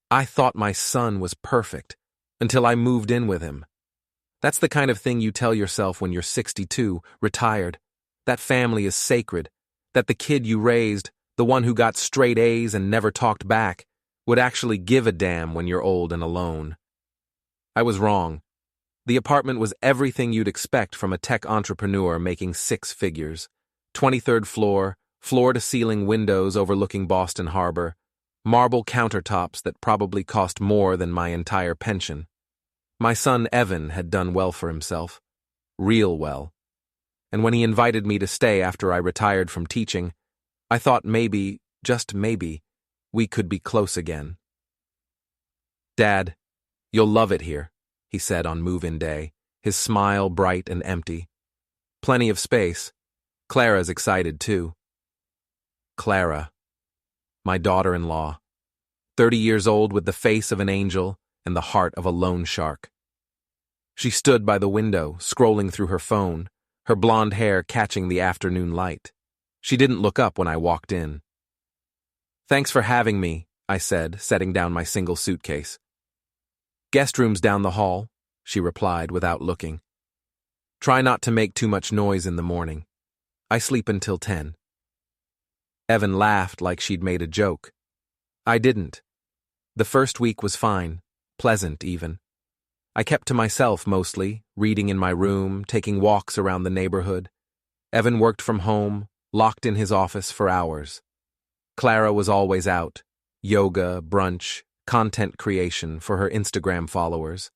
I thought my son was perfect until I moved in with him. That's the kind of thing you tell yourself when you're 62, retired. That family is sacred. That the kid you raised, the one who got straight A's and never talked back, would actually give a damn when you're old and alone. I was wrong. The apartment was everything you'd expect from a tech entrepreneur making six figures. 23rd floor, floor-to-ceiling windows overlooking Boston Harbor, marble countertops that probably cost more than my entire pension. My son Evan had done well for himself. Real well. And when he invited me to stay after I retired from teaching, I thought maybe, just maybe, we could be close again. "Dad, you'll love it here," he said on move-in day, his smile bright and empty. "Plenty of space. Clara's excited too." Clara. My daughter-in-law. 30 years old with the face of an angel and the heart of a loan shark. She stood by the window, scrolling through her phone, her blonde hair catching the afternoon light. She didn't look up when I walked in. "Thanks for having me," I said, setting down my single suitcase. "Guest room's down the hall," she replied without looking. "Try not to make too much noise in the morning. I sleep until 10. Evan laughed like she'd made a joke. I didn't. The first week was fine, pleasant even. I kept to myself mostly, reading in my room, taking walks around the neighborhood. Evan worked from home, locked in his office for hours. Clara was always out, yoga, brunch, content creation for her Instagram followers.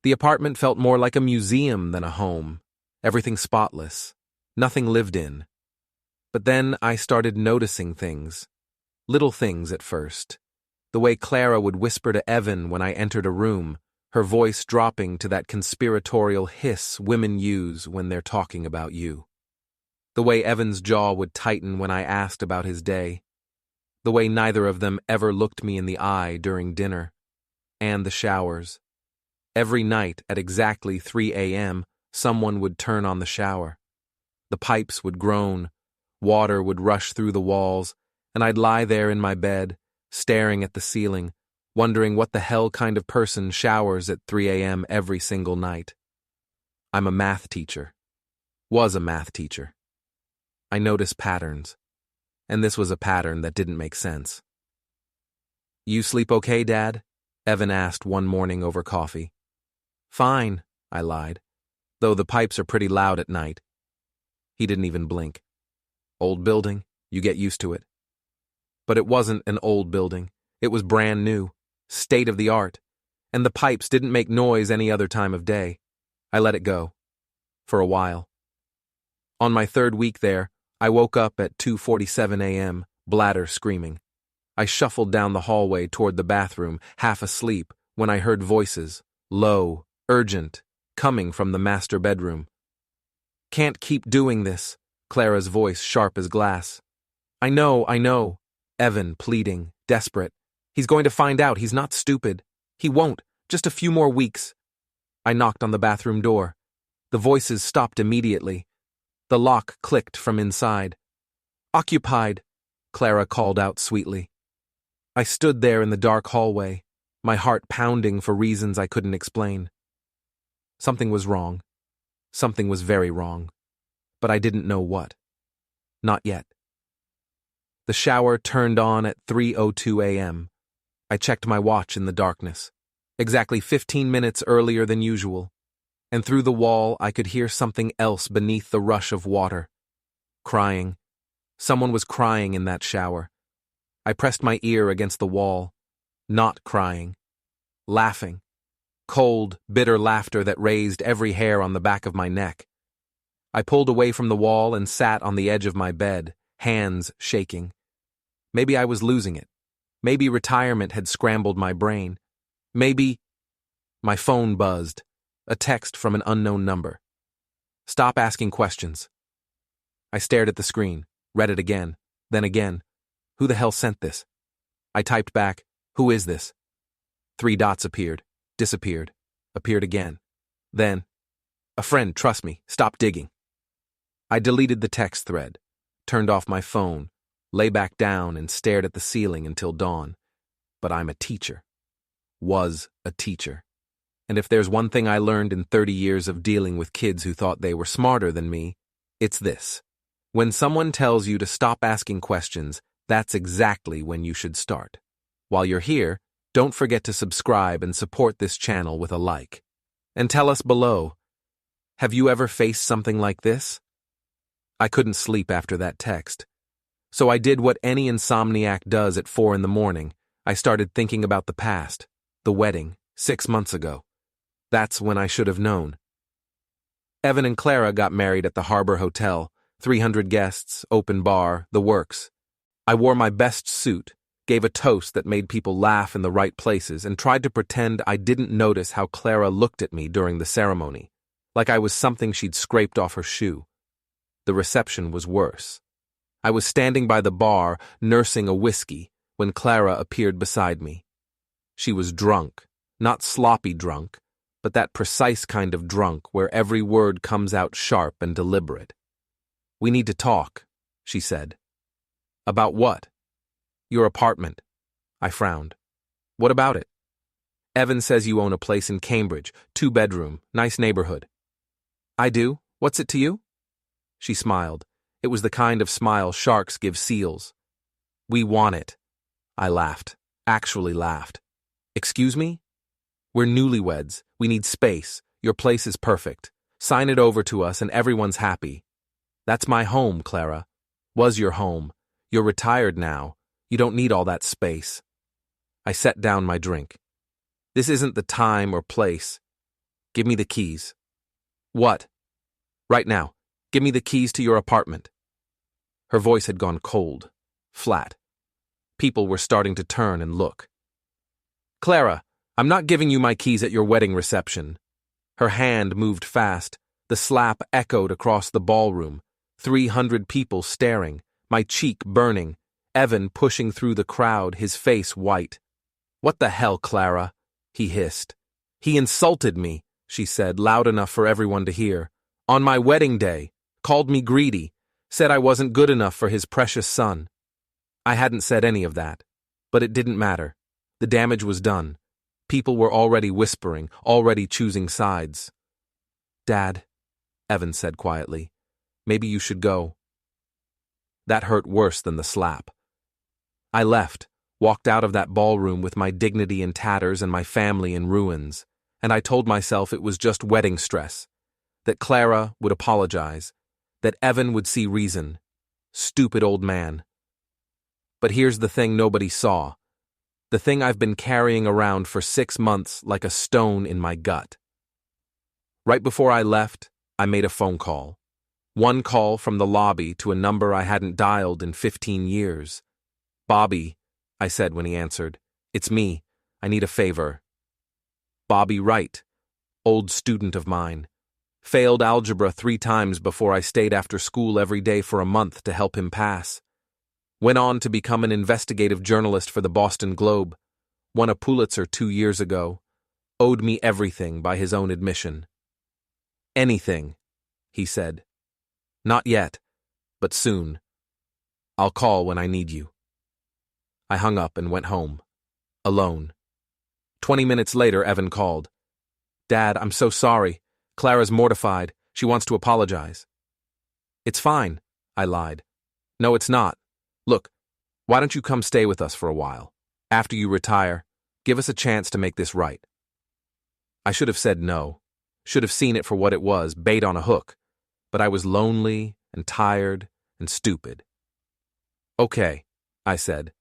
The apartment felt more like a museum than a home, everything spotless, nothing lived in. But then I started noticing things, little things at first. The way Clara would whisper to Evan when I entered a room, her voice dropping to that conspiratorial hiss women use when they're talking about you. The way Evan's jaw would tighten when I asked about his day. The way neither of them ever looked me in the eye during dinner. And the showers. Every night at exactly 3 a.m., someone would turn on the shower. The pipes would groan, water would rush through the walls, and I'd lie there in my bed, staring at the ceiling, wondering what the hell kind of person showers at 3 a.m. every single night. I'm a math teacher. Was a math teacher. I notice patterns. And this was a pattern that didn't make sense. "You sleep okay, Dad?" Evan asked one morning over coffee. "Fine," I lied, "though the pipes are pretty loud at night." He didn't even blink. "Old building, you get used to it." But it wasn't an old building. It was brand new, state of the art, and the pipes didn't make noise any other time of day. I let it go. For a while. On my third week there, I woke up at 2:47 a.m., bladder screaming. I shuffled down the hallway toward the bathroom, half asleep, when I heard voices, low, urgent, coming from the master bedroom. "Can't keep doing this," Clara's voice sharp as glass. I know, Evan pleading, desperate. "He's going to find out, he's not stupid. He won't, just a few more weeks." I knocked on the bathroom door. The voices stopped immediately. The lock clicked from inside. "Occupied," Clara called out sweetly. I stood there in the dark hallway, my heart pounding for reasons I couldn't explain. Something was wrong. Something was very wrong. But I didn't know what. Not yet. The shower turned on at 3:02 a.m. I checked my watch in the darkness. Exactly 15 minutes earlier than usual. And through the wall I could hear something else beneath the rush of water. Crying. Someone was crying in that shower. I pressed my ear against the wall. Not crying. Laughing. Cold, bitter laughter that raised every hair on the back of my neck. I pulled away from the wall and sat on the edge of my bed, hands shaking. Maybe I was losing it. Maybe retirement had scrambled my brain. Maybe... My phone buzzed. A text from an unknown number. "Stop asking questions." I stared at the screen, read it again, then again. Who the hell sent this? I typed back, "Who is this?" 3 dots appeared, disappeared, appeared again. Then, "A friend, trust me, stop digging." I deleted the text thread, turned off my phone, lay back down and stared at the ceiling until dawn. But I'm a teacher. was a teacher. And if there's one thing I learned in 30 years of dealing with kids who thought they were smarter than me, it's this. When someone tells you to stop asking questions, that's exactly when you should start. While you're here, don't forget to subscribe and support this channel with a like. And tell us below, have you ever faced something like this? I couldn't sleep after that text. So I did what any insomniac does at 4 a.m. I started thinking about the past, the wedding, 6 months ago. That's when I should have known. Evan and Clara got married at the Harbor Hotel, 300 guests, open bar, the works. I wore my best suit, gave a toast that made people laugh in the right places, and tried to pretend I didn't notice how Clara looked at me during the ceremony, like I was something she'd scraped off her shoe. The reception was worse. I was standing by the bar, nursing a whiskey, when Clara appeared beside me. She was drunk, not sloppy drunk, but that precise kind of drunk where every word comes out sharp and deliberate. "We need to talk," she said. "About what?" "Your apartment." I frowned. "What about it?" "Evan says you own a place in Cambridge, 2-bedroom, nice neighborhood." "I do? What's it to you?" She smiled. It was the kind of smile sharks give seals. "We want it." I laughed. Actually laughed. "Excuse me?" "We're newlyweds. We need space. Your place is perfect. Sign it over to us and everyone's happy." "That's my home, Clara. Was your home. You're retired now. You don't need all that space." I set down my drink. "This isn't the time or place. Give me the keys." "What?" "Right now. Give me the keys to your apartment." Her voice had gone cold, flat. People were starting to turn and look. "Clara, I'm not giving you my keys at your wedding reception." Her hand moved fast. The slap echoed across the ballroom. 300 people staring, my cheek burning. Evan pushing through the crowd, his face white. "What the hell, Clara?" he hissed. "He insulted me," she said, loud enough for everyone to hear. "On my wedding day. Called me greedy. Said I wasn't good enough for his precious son." I hadn't said any of that. But it didn't matter. The damage was done. People were already whispering, already choosing sides. "Dad," Evan said quietly, "maybe you should go." That hurt worse than the slap. I left, walked out of that ballroom with my dignity in tatters and my family in ruins, and I told myself it was just wedding stress, that Clara would apologize, that Evan would see reason. Stupid old man. But here's the thing nobody saw. The thing I've been carrying around for 6 months like a stone in my gut. Right before I left, I made a phone call. One call from the lobby to a number I hadn't dialed in 15 years. "Bobby," I said when he answered. "It's me. I need a favor." Bobby Wright, old student of mine. Failed algebra 3 times before I stayed after school every day for a month to help him pass. Went on to become an investigative journalist for the Boston Globe. Won a Pulitzer 2 years ago. Owed me everything by his own admission. "Anything," he said. "Not yet, but soon. I'll call when I need you." I hung up and went home. Alone. 20 minutes later, Evan called. "Dad, I'm so sorry. Clara's mortified. She wants to apologize." "It's fine," I lied. "No, it's not. Look, why don't you come stay with us for a while? After you retire, give us a chance to make this right." I should have said no. Should have seen it for what it was, bait on a hook. But I was lonely and tired and stupid. "Okay," I said.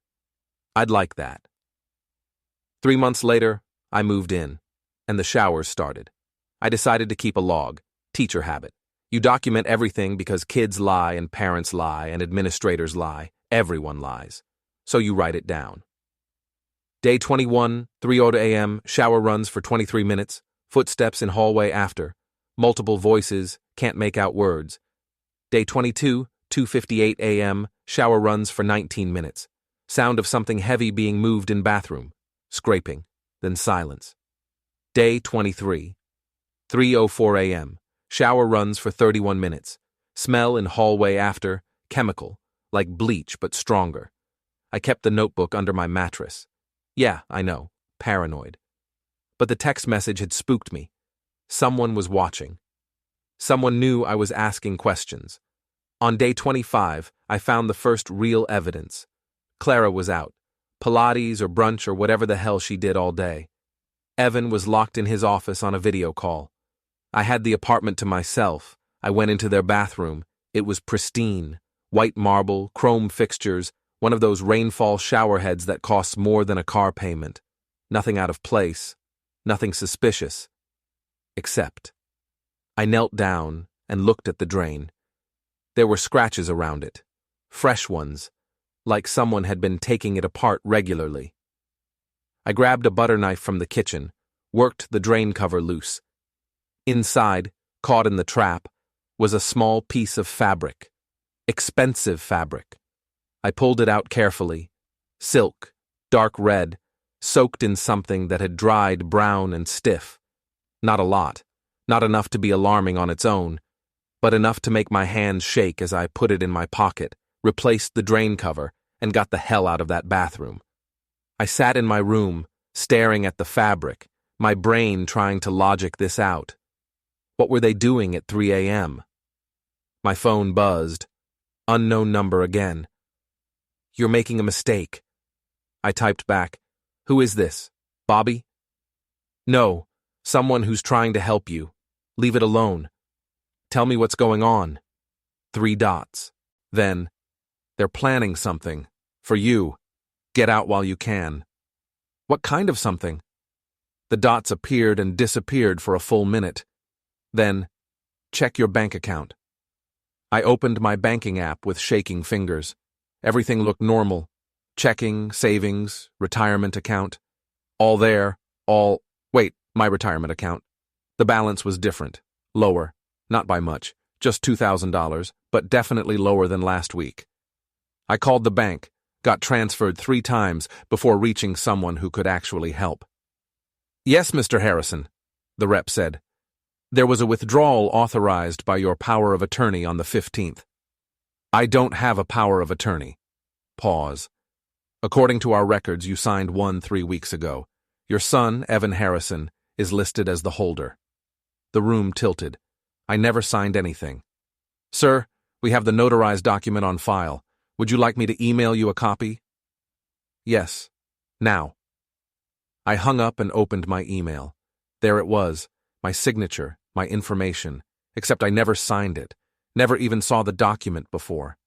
"I'd like that." 3 months later, I moved in, and the showers started. I decided to keep a log, teacher habit. You document everything because kids lie and parents lie and administrators lie. Everyone lies. So you write it down. Day 21, 3:00 a.m., shower runs for 23 minutes, footsteps in hallway after, multiple voices, can't make out words. Day 22, 2:58 a.m., shower runs for 19 minutes, sound of something heavy being moved in bathroom, scraping, then silence. Day 23, 3:04 a.m., shower runs for 31 minutes, smell in hallway after, chemical, like bleach but stronger. I kept the notebook under my mattress. Yeah, I know, paranoid. but the text message had spooked me. Someone was watching. Someone knew I was asking questions. On day 25, I found the first real evidence. Clara was out. Pilates or brunch or whatever the hell she did all day. Evan was locked in his office on a video call. I had the apartment to myself. I went into their bathroom. It was pristine. White marble, chrome fixtures, one of those rainfall shower heads that costs more than a car payment. Nothing out of place. Nothing suspicious. Except. I knelt down and looked at the drain. There were scratches around it. Fresh ones, like someone had been taking it apart regularly. I grabbed a butter knife from the kitchen, worked the drain cover loose. Inside, caught in the trap, was a small piece of fabric. Expensive fabric. I pulled it out carefully. Silk, dark red, soaked in something that had dried brown and stiff. Not a lot, not enough to be alarming on its own, but enough to make my hands shake as I put it in my pocket, replaced the drain cover, and got the hell out of that bathroom. I sat in my room, staring at the fabric, my brain trying to logic this out. What were they doing at 3 a.m.? My phone buzzed. Unknown number again. "You're making a mistake." I typed back. "Who is this? Bobby?" "No, someone who's trying to help you. Leave it alone. Tell me what's going on." 3 dots. Then, "They're planning something. For you. Get out while you can." What kind of something? The dots appeared and disappeared for a full minute. Then, "Check your bank account." I opened my banking app with shaking fingers. Everything looked normal. Checking, savings, retirement account. All there, wait, my retirement account. The balance was different. Lower. Not by much. Just $2,000, but definitely lower than last week. I called the bank, got transferred 3 times before reaching someone who could actually help. "Yes, Mr. Harrison," the rep said. "There was a withdrawal authorized by your power of attorney on the 15th. "I don't have a power of attorney." Pause. "According to our records, you signed one 3 weeks ago. Your son, Evan Harrison, is listed as the holder." The room tilted. I never signed anything. "Sir, we have the notarized document on file. Would you like me to email you a copy?" "Yes. Now." I hung up and opened my email. There it was, my signature, my information, except I never signed it, never even saw the document before.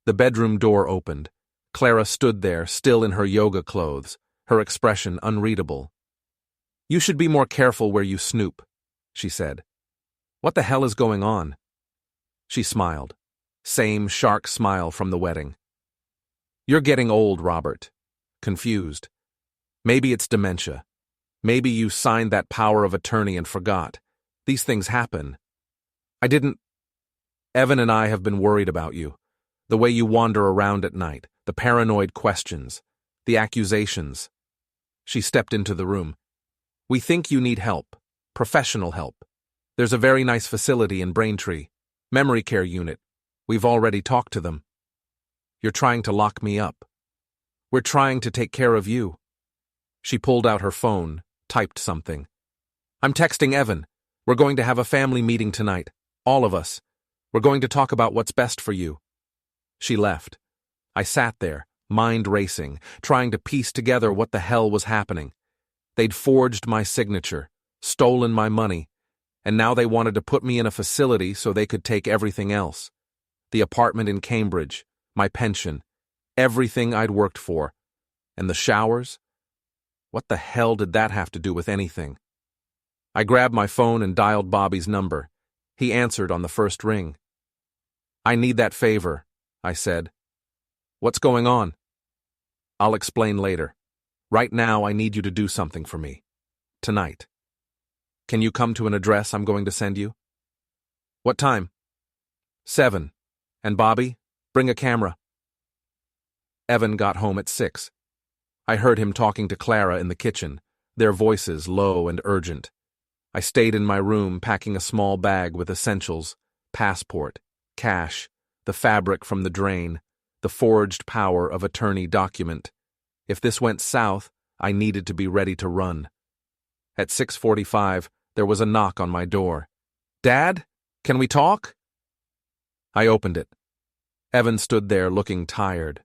The bedroom door opened. Clara stood there, still in her yoga clothes, her expression unreadable. "You should be more careful where you snoop," she said. "What the hell is going on?" She smiled. Same shark smile from the wedding. "You're getting old, Robert." Confused. "Maybe it's dementia. Maybe you signed that power of attorney and forgot. These things happen." "I didn't." "Evan and I have been worried about you. The way you wander around at night, the paranoid questions, the accusations." She stepped into the room. "We think you need help. Professional help. There's a very nice facility in Braintree. Memory care unit. We've already talked to them." "You're trying to lock me up." "We're trying to take care of you." She pulled out her phone, typed something. "I'm texting Evan. We're going to have a family meeting tonight. All of us. We're going to talk about what's best for you." She left. I sat there, mind racing, trying to piece together what the hell was happening. They'd forged my signature, stolen my money, and now they wanted to put me in a facility so they could take everything else. The apartment in Cambridge, my pension, everything I'd worked for. And the showers? What the hell did that have to do with anything? I grabbed my phone and dialed Bobby's number. He answered on the first ring. "I need that favor," I said. "What's going on?" "I'll explain later. Right now I need you to do something for me. Tonight. Can you come to an address I'm going to send you?" "What time?" 7. "And Bobby, bring a camera." Evan got home at 6. I heard him talking to Clara in the kitchen, their voices low and urgent. I stayed in my room packing a small bag with essentials, passport, cash, the fabric from the drain, the forged power of attorney document. If this went south, I needed to be ready to run. At 6:45, there was a knock on my door. "Dad, can we talk?" I opened it. Evan stood there looking tired.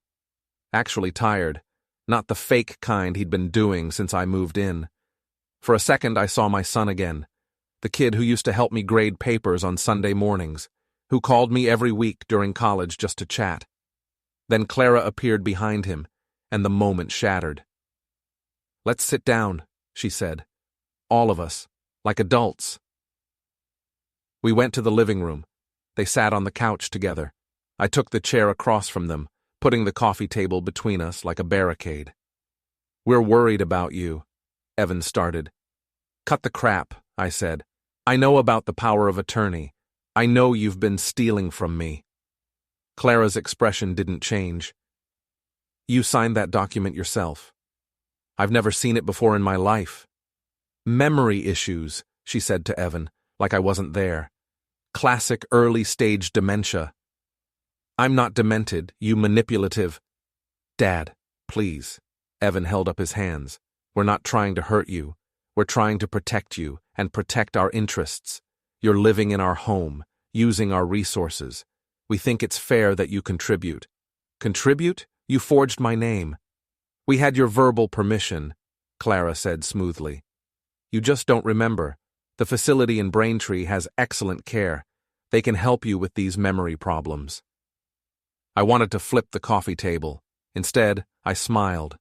Actually tired, not the fake kind he'd been doing since I moved in. For a second, I saw my son again, the kid who used to help me grade papers on Sunday mornings, who called me every week during college just to chat. Then Clara appeared behind him, and the moment shattered. "Let's sit down," she said. "All of us, like adults." We went to the living room. They sat on the couch together. I took the chair across from them, putting the coffee table between us like a barricade. "We're worried about you," Evan started. "Cut the crap," I said. "I know about the power of attorney. I know you've been stealing from me." Clara's expression didn't change. "You signed that document yourself. I've never seen it before in my life." "Memory issues," she said to Evan, like I wasn't there. "Classic early-stage dementia." "I'm not demented, you manipulative—" "Dad, please." Evan held up his hands. "We're not trying to hurt you. We're trying to protect you and protect our interests. You're living in our home, using our resources. We think it's fair that you contribute." "Contribute? You forged my name." "We had your verbal permission," Clara said smoothly. "You just don't remember. The facility in Braintree has excellent care. They can help you with these memory problems." I wanted to flip the coffee table. Instead, I smiled.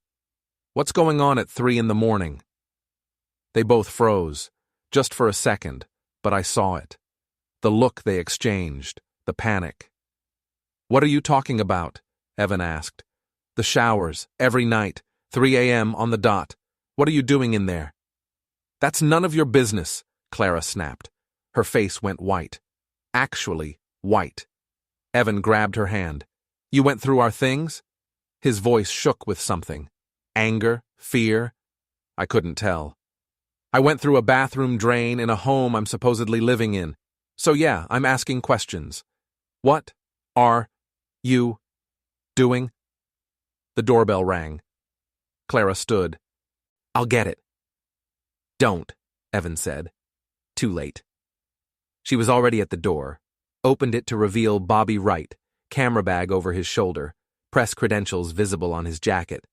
"What's going on at 3 a.m? They both froze, just for a second, but I saw it. The look they exchanged, the panic. "What are you talking about?" Evan asked. "The showers, every night, 3 a.m. on the dot. What are you doing in there?" "That's none of your business," Clara snapped. Her face went white. Actually, white. Evan grabbed her hand. "You went through our things?" His voice shook with something. Anger? Fear? I couldn't tell. "I went through a bathroom drain in a home I'm supposedly living in. So yeah, I'm asking questions. What are you doing?" The doorbell rang. Clara stood. "I'll get it." "Don't," Evan said. Too late. She was already at the door, opened it to reveal Bobby Wright, camera bag over his shoulder, press credentials visible on his jacket.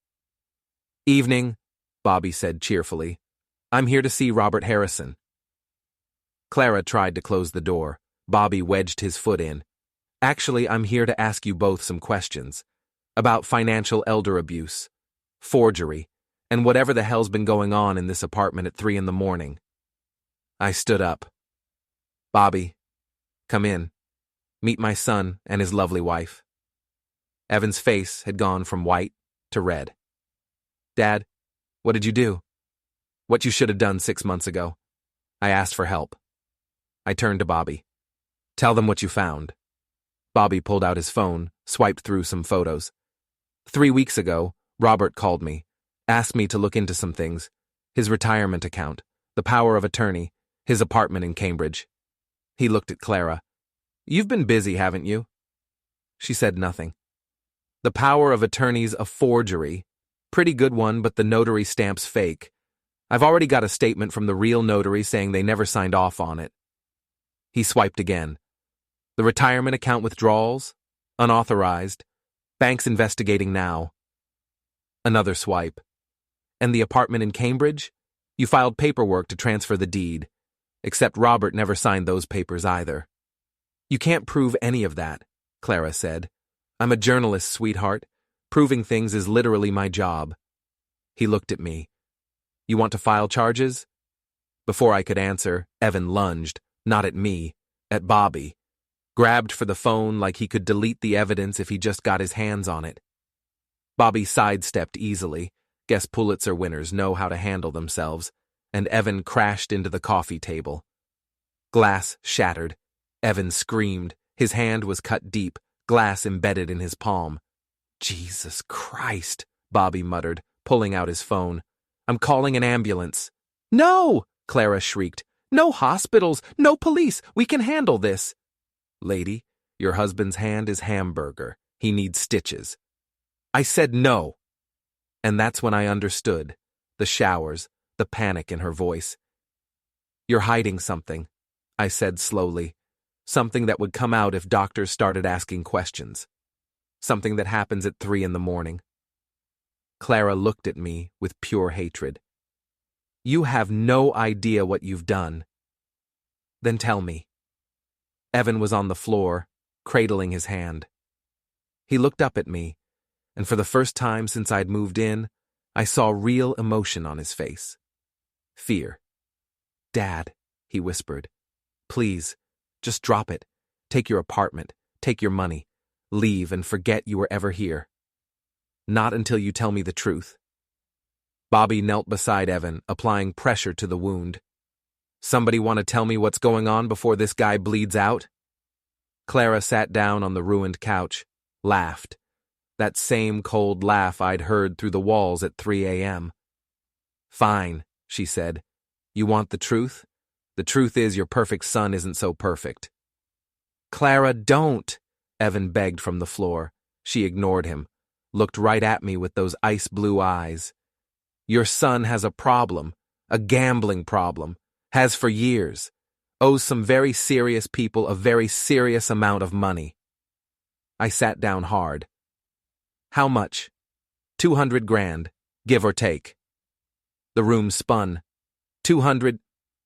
"Evening," Bobby said cheerfully. "I'm here to see Robert Harrison." Clara tried to close the door. Bobby wedged his foot in. "Actually, I'm here to ask you both some questions. About financial elder abuse, forgery, and whatever the hell's been going on in this apartment at 3 a.m. I stood up. "Bobby, come in. Meet my son and his lovely wife." Evan's face had gone from white to red. "Dad, what did you do?" "What you should have done 6 months ago. I asked for help." I turned to Bobby. "Tell them what you found." Bobby pulled out his phone, swiped through some photos. 3 weeks ago, Robert called me, asked me to look into some things. His retirement account, the power of attorney, his apartment in Cambridge. He looked at Clara. "You've been busy, haven't you?" She said nothing. "The power of attorney's a forgery. Pretty good one, but the notary stamp's fake. I've already got a statement from the real notary saying they never signed off on it." He swiped again. "The retirement account withdrawals? Unauthorized. Bank's investigating now." Another swipe. "And the apartment in Cambridge? You filed paperwork to transfer the deed. Except Robert never signed those papers either." "You can't prove any of that," Clara said. "I'm a journalist, sweetheart. Proving things is literally my job." He looked at me. "You want to file charges?" Before I could answer, Evan lunged, not at me, at Bobby. Grabbed for the phone like he could delete the evidence if he just got his hands on it. Bobby sidestepped easily. Guess Pulitzer winners know how to handle themselves. And Evan crashed into the coffee table. Glass shattered. Evan screamed. His hand was cut deep, glass embedded in his palm. "Jesus Christ," Bobby muttered, pulling out his phone. "I'm calling an ambulance." "No!" Clara shrieked. "No hospitals, no police. We can handle this." "Lady, your husband's hand is hamburger. He needs stitches." I said no. And that's when I understood. The showers, the panic in her voice. You're hiding something, I said slowly. Something that would come out if doctors started asking questions. Something that happens at 3 in the morning. Clara looked at me with pure hatred. You have no idea what you've done. Then tell me. Evan was on the floor, cradling his hand. He looked up at me, and for the first time since I'd moved in, I saw real emotion on his face. Fear. Dad, he whispered. Please, just drop it. Take your apartment. Take your money. Leave and forget you were ever here. Not until you tell me the truth. Bobby knelt beside Evan, applying pressure to the wound. Somebody want to tell me what's going on before this guy bleeds out? Clara sat down on the ruined couch, laughed. That same cold laugh I'd heard through the walls at 3 a.m. Fine, she said. You want the truth? The truth is your perfect son isn't so perfect. Clara, don't, Evan begged from the floor. She ignored him, looked right at me with those ice blue eyes. Your son has a problem, a gambling problem, has for years, owes some very serious people a very serious amount of money. I sat down hard. How much? 200 grand, give or take. The room spun. 200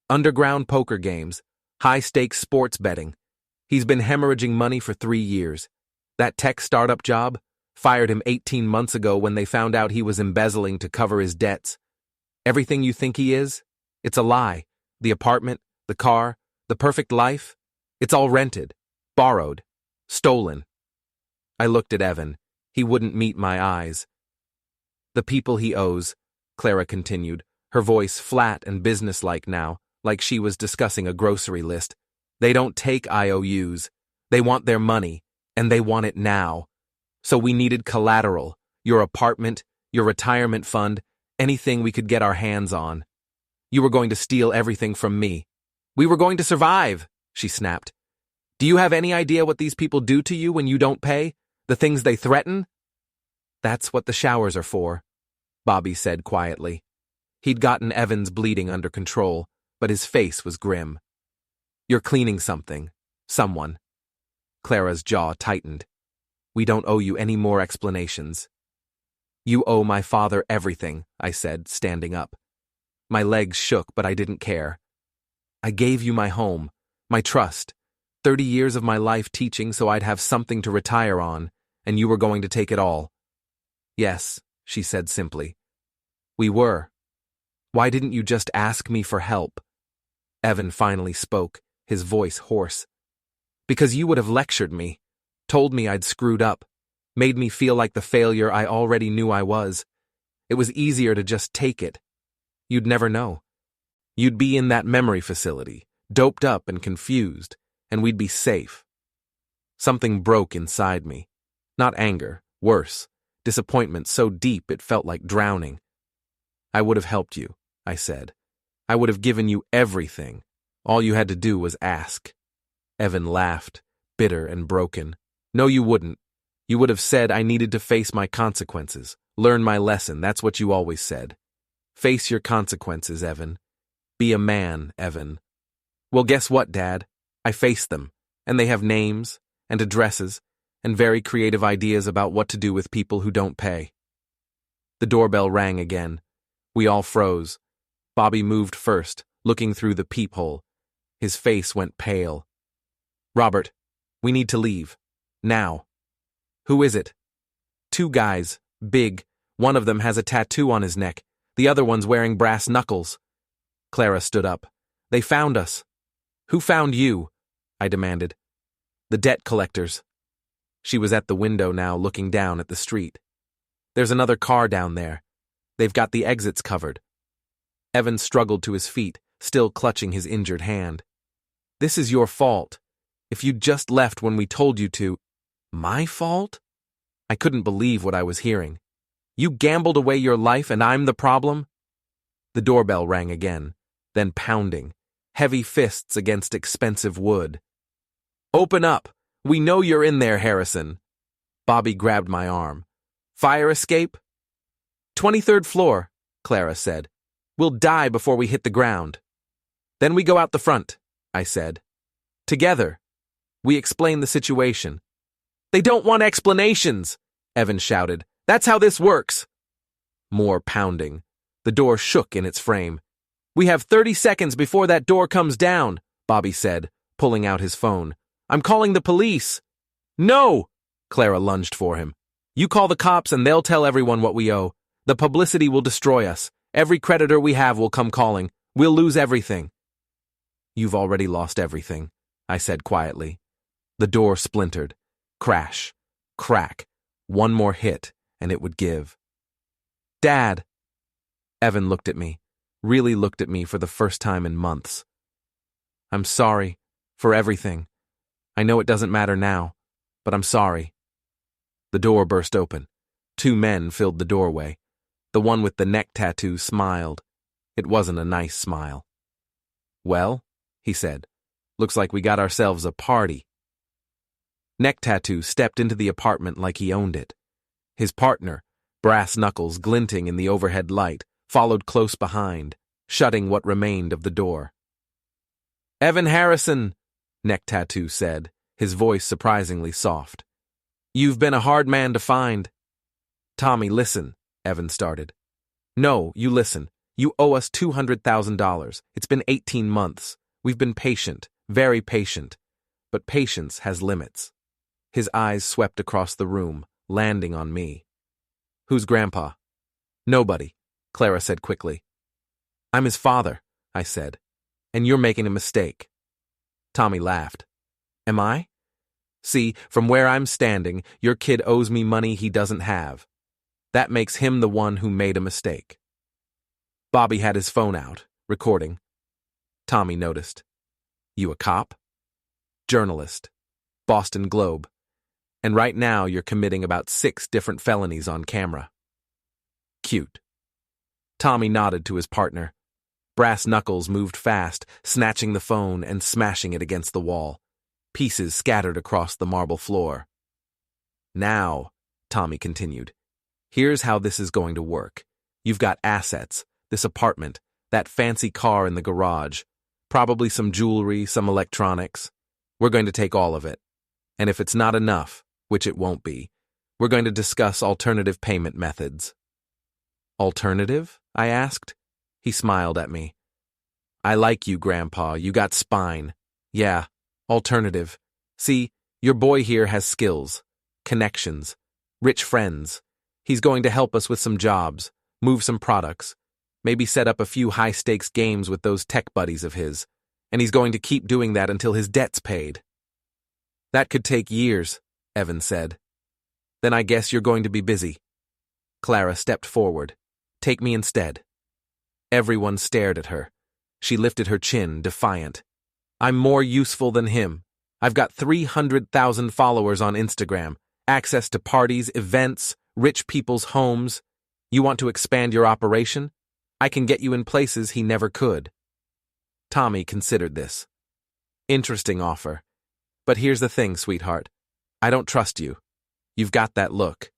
underground poker games, high-stakes sports betting. He's been hemorrhaging money for 3 years. That tech startup job? Fired him 18 months ago when they found out he was embezzling to cover his debts. Everything you think he is? It's a lie. The apartment, the car, the perfect life? It's all rented, borrowed, stolen. I looked at Evan. He wouldn't meet my eyes. The people he owes, Clara continued, her voice flat and businesslike now, like she was discussing a grocery list. They don't take IOUs. They want their money, and they want it now. So we needed collateral, your apartment, your retirement fund, anything we could get our hands on. You were going to steal everything from me. We were going to survive, she snapped. Do you have any idea what these people do to you when you don't pay? The things they threaten? That's what the showers are for, Bobby said quietly. He'd gotten Evan's bleeding under control, but his face was grim. You're cleaning something. Someone. Clara's jaw tightened. We don't owe you any more explanations. You owe my father everything, I said, standing up. My legs shook, but I didn't care. I gave you my home, my trust, 30 years of my life teaching so I'd have something to retire on, and you were going to take it all. Yes, she said simply. We were. Why didn't you just ask me for help? Evan finally spoke, his voice hoarse. Because you would have lectured me, told me I'd screwed up, made me feel like the failure I already knew I was. It was easier to just take it. You'd never know. You'd be in that memory facility, doped up and confused, and we'd be safe. Something broke inside me. Not anger, worse, disappointment so deep it felt like drowning. I would have helped you, I said. I would have given you everything. All you had to do was ask. Evan laughed, bitter and broken. No, you wouldn't. You would have said I needed to face my consequences, learn my lesson, that's what you always said. Face your consequences, Evan. Be a man, Evan. Well, guess what, Dad? I faced them, and they have names and addresses and very creative ideas about what to do with people who don't pay. The doorbell rang again. We all froze. Bobby moved first, looking through the peephole. His face went pale. Robert, we need to leave. Now. Who is it? 2 guys, big. One of them has a tattoo on his neck. The other one's wearing brass knuckles. Clara stood up. They found us. Who found you? I demanded. The debt collectors. She was at the window now, looking down at the street. There's another car down there. They've got the exits covered. Evan struggled to his feet, still clutching his injured hand. This is your fault. If you'd just left when we told you to. My fault? I couldn't believe what I was hearing. You gambled away your life and I'm the problem? The doorbell rang again, then pounding, heavy fists against expensive wood. Open up! We know you're in there, Harrison. Bobby grabbed my arm. Fire escape? 23rd floor, Clara said. We'll die before we hit the ground. Then we go out the front, I said. Together. We explain the situation. They don't want explanations, Evan shouted. That's how this works. More pounding. The door shook in its frame. We have 30 seconds before that door comes down, Bobby said, pulling out his phone. I'm calling the police. No, Clara lunged for him. You call the cops and they'll tell everyone what we owe. The publicity will destroy us. Every creditor we have will come calling. We'll lose everything. You've already lost everything, I said quietly. The door splintered. Crash. Crack. One more hit, and it would give. Dad! Evan looked at me, really looked at me for the first time in months. I'm sorry for everything. I know it doesn't matter now, but I'm sorry. The door burst open. 2 men filled the doorway. The one with the neck tattoo smiled. It wasn't a nice smile. Well, he said, looks like we got ourselves a party. Neck Tattoo stepped into the apartment like he owned it. His partner, brass knuckles glinting in the overhead light, followed close behind, shutting what remained of the door. Evan Harrison, Neck Tattoo said, his voice surprisingly soft. You've been a hard man to find. Tommy, listen, Evan started. No, you listen. You owe us $200,000. It's been 18 months. We've been patient, very patient. But patience has limits. His eyes swept across the room, landing on me. Who's Grandpa? Nobody, Clara said quickly. I'm his father, I said. And you're making a mistake. Tommy laughed. Am I? See, from where I'm standing, your kid owes me money he doesn't have. That makes him the one who made a mistake. Bobby had his phone out, recording. Tommy noticed. You a cop? Journalist. Boston Globe. And right now you're committing about 6 different felonies on camera. Cute. Tommy nodded to his partner. Brass knuckles moved fast, snatching the phone and smashing it against the wall. Pieces scattered across the marble floor. Now, Tommy continued, here's how this is going to work. You've got assets, this apartment, that fancy car in the garage, probably some jewelry, some electronics. We're going to take all of it. And if it's not enough, which it won't be, we're going to discuss alternative payment methods. Alternative? I asked. He smiled at me. I like you, Grandpa. You got spine. Yeah, alternative. See, your boy here has skills, connections, rich friends. He's going to help us with some jobs, move some products, maybe set up a few high-stakes games with those tech buddies of his, and he's going to keep doing that until his debt's paid. That could take years, Evan said. Then I guess you're going to be busy. Clara stepped forward. Take me instead. Everyone stared at her. She lifted her chin, defiant. I'm more useful than him. I've got 300,000 followers on Instagram, access to parties, events, rich people's homes. You want to expand your operation? I can get you in places he never could. Tommy considered this. Interesting offer. But here's the thing, sweetheart. I don't trust you. You've got that look.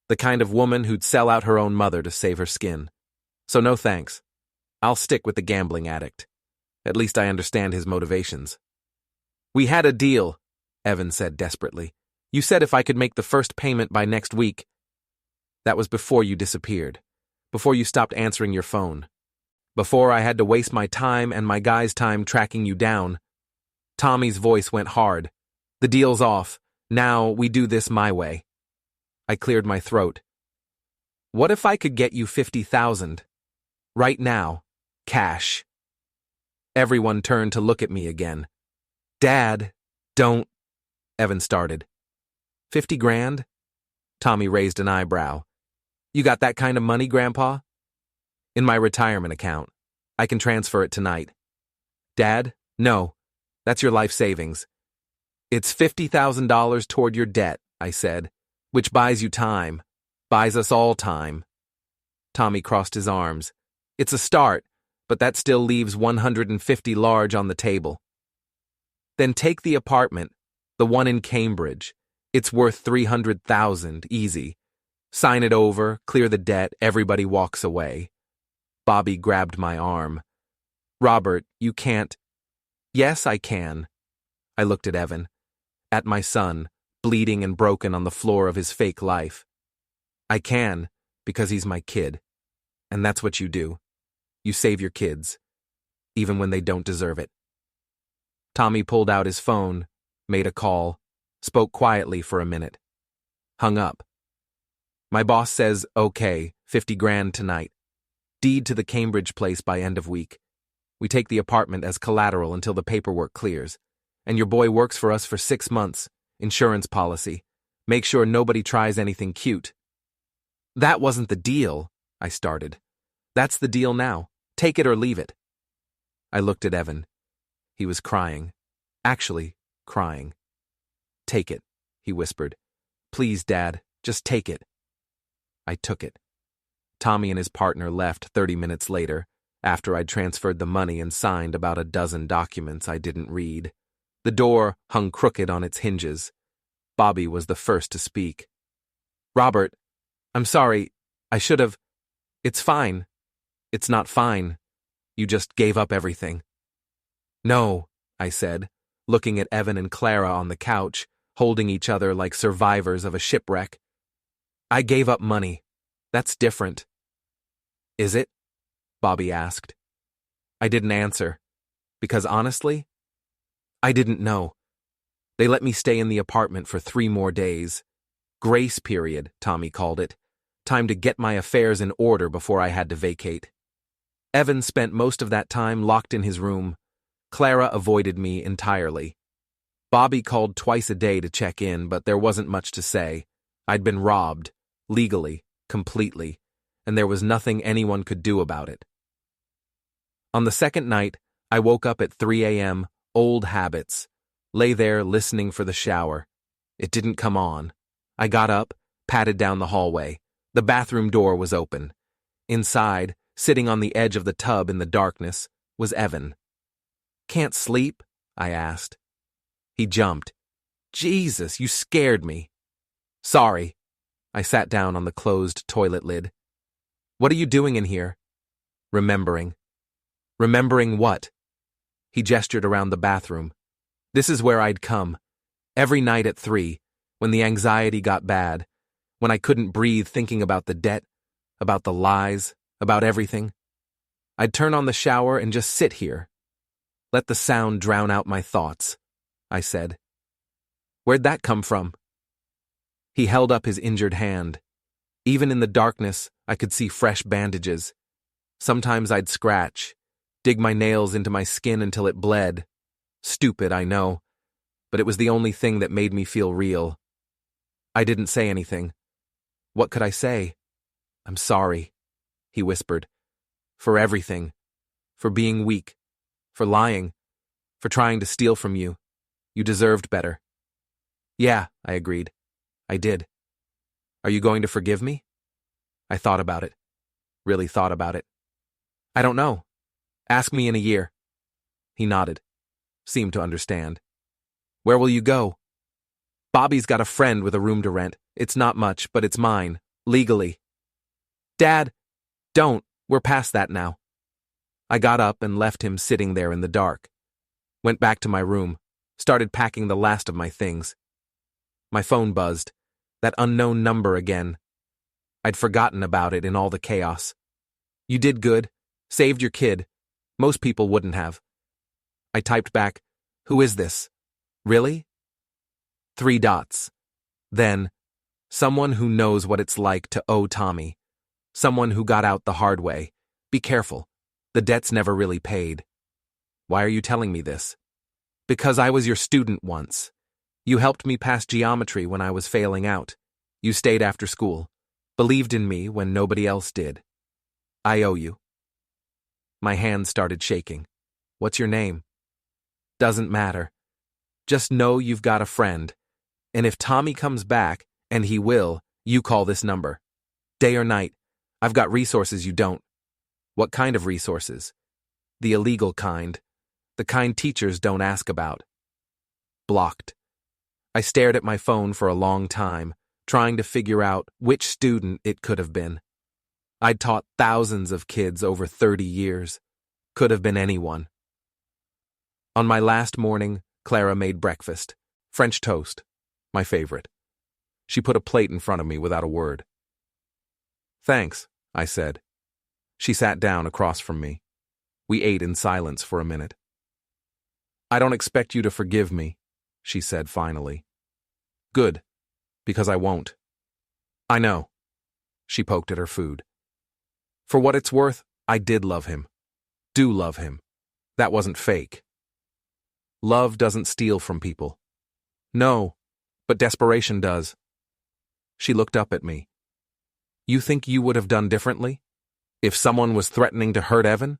The kind of woman who'd sell out her own mother to save her skin. So no thanks. I'll stick with the gambling addict. At least I understand his motivations. We had a deal, Evan said desperately. You said if I could make the first payment by next week. That was before you disappeared. Before you stopped answering your phone. Before I had to waste my time and my guy's time tracking you down. Tommy's voice went hard. The deal's off. Now we do this my way. I cleared my throat. What if I could get you 50,000? Right now. Cash. Everyone turned to look at me again. Dad, don't... Evan started. 50 grand? Tommy raised an eyebrow. You got that kind of money, Grandpa? In my retirement account. I can transfer it tonight. Dad, no. That's your life savings. It's $50,000 toward your debt, I said, which buys you time. Buys us all time. Tommy crossed his arms. It's a start, but that still leaves 150 large on the table. Then take the apartment, the one in Cambridge. It's worth 300,000, easy. Sign it over, clear the debt, everybody walks away. Bobby grabbed my arm. Robert, you can't. Yes, I can. I looked at Evan, at my son, bleeding and broken on the floor of his fake life. I can, because he's my kid. And that's what you do. You save your kids, even when they don't deserve it. Tommy pulled out his phone, made a call, spoke quietly for a minute. Hung up. My boss says, okay, 50 grand tonight. Deed to the Cambridge place by end of week. We take the apartment as collateral until the paperwork clears. And your boy works for us for 6 months. Insurance policy. Make sure nobody tries anything cute. That wasn't the deal, I started. That's the deal now. Take it or leave it. I looked at Evan. He was crying. Actually, crying. Take it, he whispered. Please, Dad, just take it. I took it. Tommy and his partner left 30 minutes later, after I'd transferred the money and signed about a dozen documents I didn't read. The door hung crooked on its hinges. Bobby was the first to speak. Robert, I'm sorry. I should have. It's fine. It's not fine. You just gave up everything. No, I said, looking at Evan and Clara on the couch, holding each other like survivors of a shipwreck. I gave up money. That's different. Is it? Bobby asked. I didn't answer, because honestly, I didn't know. They let me stay in the apartment for 3 more days. Grace period, Tommy called it. Time to get my affairs in order before I had to vacate. Evan spent most of that time locked in his room. Clara avoided me entirely. Bobby called twice a day to check in, but there wasn't much to say. I'd been robbed, legally, completely, and there was nothing anyone could do about it. On the second night, I woke up at 3 a.m., old habits, lay there listening for the shower. It didn't come on. I got up, padded down the hallway. The bathroom door was open. Inside, sitting on the edge of the tub in the darkness, was Evan. Can't sleep? I asked. He jumped. Jesus, you scared me. Sorry. I sat down on the closed toilet lid. What are you doing in here? Remembering. Remembering what? He gestured around the bathroom. This is where I'd come. Every night at 3, when the anxiety got bad, when I couldn't breathe thinking about the debt, about the lies, about everything. I'd turn on the shower and just sit here. Let the sound drown out my thoughts, I said. Where'd that come from? He held up his injured hand. Even in the darkness, I could see fresh bandages. Sometimes I'd scratch, dig my nails into my skin until it bled. Stupid, I know, but it was the only thing that made me feel real. I didn't say anything. What could I say? I'm sorry, he whispered. For everything. For being weak. For lying. For trying to steal from you. You deserved better. Yeah, I agreed. I did. Are you going to forgive me? I thought about it. Really thought about it. I don't know. Ask me in a year. He nodded. Seemed to understand. Where will you go? Bobby's got a friend with a room to rent. It's not much, but it's mine. Legally. Dad, don't. We're past that now. I got up and left him sitting there in the dark. Went back to my room. Started packing the last of my things. My phone buzzed. That unknown number again. I'd forgotten about it in all the chaos. You did good. Saved your kid. Most people wouldn't have. I typed back, who is this? Really? 3 dots. Then, someone who knows what it's like to owe Tommy. Someone who got out the hard way. Be careful. The debt's never really paid. Why are you telling me this? Because I was your student once. You helped me pass geometry when I was failing out. You stayed after school. Believed in me when nobody else did. I owe you. My hand started shaking. What's your name? Doesn't matter. Just know you've got a friend. And if Tommy comes back, and he will, you call this number. Day or night. I've got resources you don't. What kind of resources? The illegal kind. The kind teachers don't ask about. Blocked. I stared at my phone for a long time, trying to figure out which student it could have been. I'd taught thousands of kids over 30 years. Could have been anyone. On my last morning, Clara made breakfast. French toast. My favorite. She put a plate in front of me without a word. Thanks, I said. She sat down across from me. We ate in silence for a minute. I don't expect you to forgive me, she said finally. Good, because I won't. I know. She poked at her food. For what it's worth, I did love him. Do love him. That wasn't fake. Love doesn't steal from people. No, but desperation does. She looked up at me. You think you would have done differently? If someone was threatening to hurt Evan?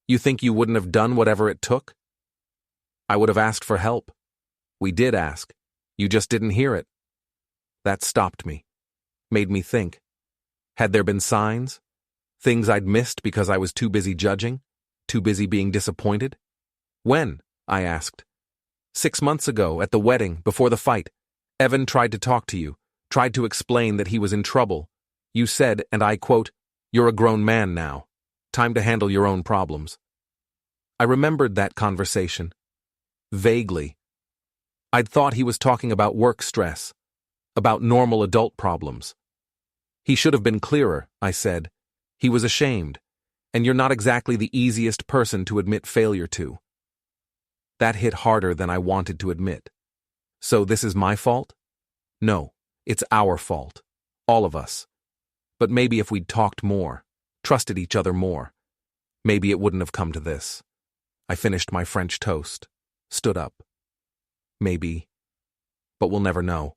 You think you wouldn't have done whatever it took? I would have asked for help. We did ask. You just didn't hear it. That stopped me. Made me think. Had there been signs? Things I'd missed because I was too busy judging? Too busy being disappointed? When? I asked. 6 months ago, at the wedding, before the fight. Evan tried to talk to you, tried to explain that he was in trouble. You said, and I quote, "You're a grown man now. Time to handle your own problems." I remembered that conversation. Vaguely. I'd thought he was talking about work stress, about normal adult problems. He should have been clearer, I said. He was ashamed, and you're not exactly the easiest person to admit failure to. That hit harder than I wanted to admit. So this is my fault? No, it's our fault. All of us. But maybe if we'd talked more, trusted each other more, maybe it wouldn't have come to this. I finished my French toast, stood up. Maybe, but we'll never know.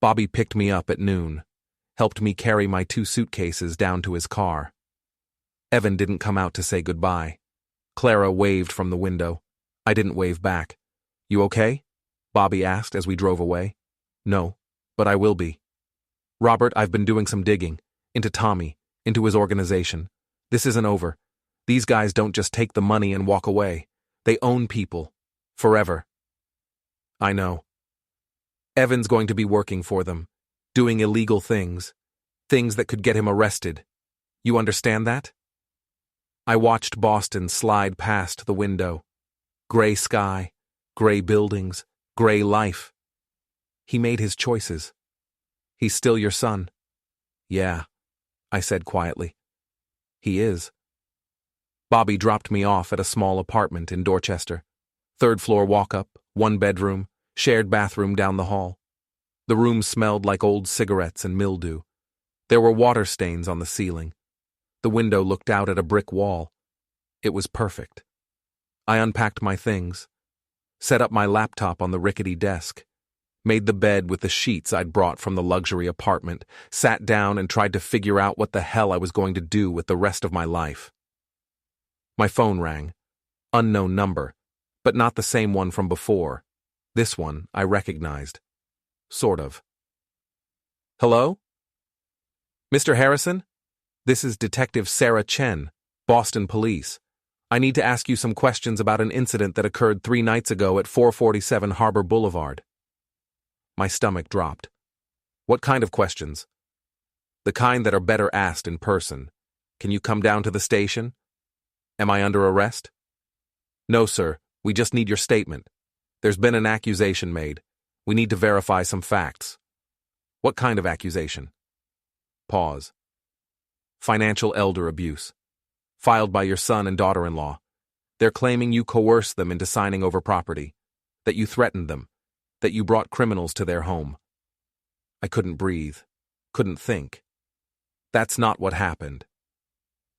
Bobby picked me up at noon, helped me carry my 2 suitcases down to his car. Evan didn't come out to say goodbye. Clara waved from the window. I didn't wave back. You okay? Bobby asked as we drove away. No, but I will be. Robert, I've been doing some digging. Into Tommy, into his organization. This isn't over. These guys don't just take the money and walk away. They own people. Forever. I know. Evan's going to be working for them, doing illegal things, things that could get him arrested. You understand that? I watched Boston slide past the window. Gray sky, gray buildings, gray life. He made his choices. He's still your son. Yeah, I said quietly. He is. Bobby dropped me off at a small apartment in Dorchester. 3rd floor walk-up, 1 bedroom, shared bathroom down the hall. The room smelled like old cigarettes and mildew. There were water stains on the ceiling. The window looked out at a brick wall. It was perfect. I unpacked my things, set up my laptop on the rickety desk, made the bed with the sheets I'd brought from the luxury apartment, sat down and tried to figure out what the hell I was going to do with the rest of my life. My phone rang. Unknown number, but not the same one from before. This one I recognized. Sort of. Hello? Mr. Harrison? This is Detective Sarah Chen, Boston Police. I need to ask you some questions about an incident that occurred 3 nights ago at 447 Harbor Boulevard. My stomach dropped. What kind of questions? The kind that are better asked in person. Can you come down to the station? Am I under arrest? No, sir. We just need your statement. There's been an accusation made. We need to verify some facts. What kind of accusation? Pause. Financial elder abuse. Filed by your son and daughter-in-law. They're claiming you coerced them into signing over property, that you threatened them, that you brought criminals to their home. I couldn't breathe, couldn't think. That's not what happened.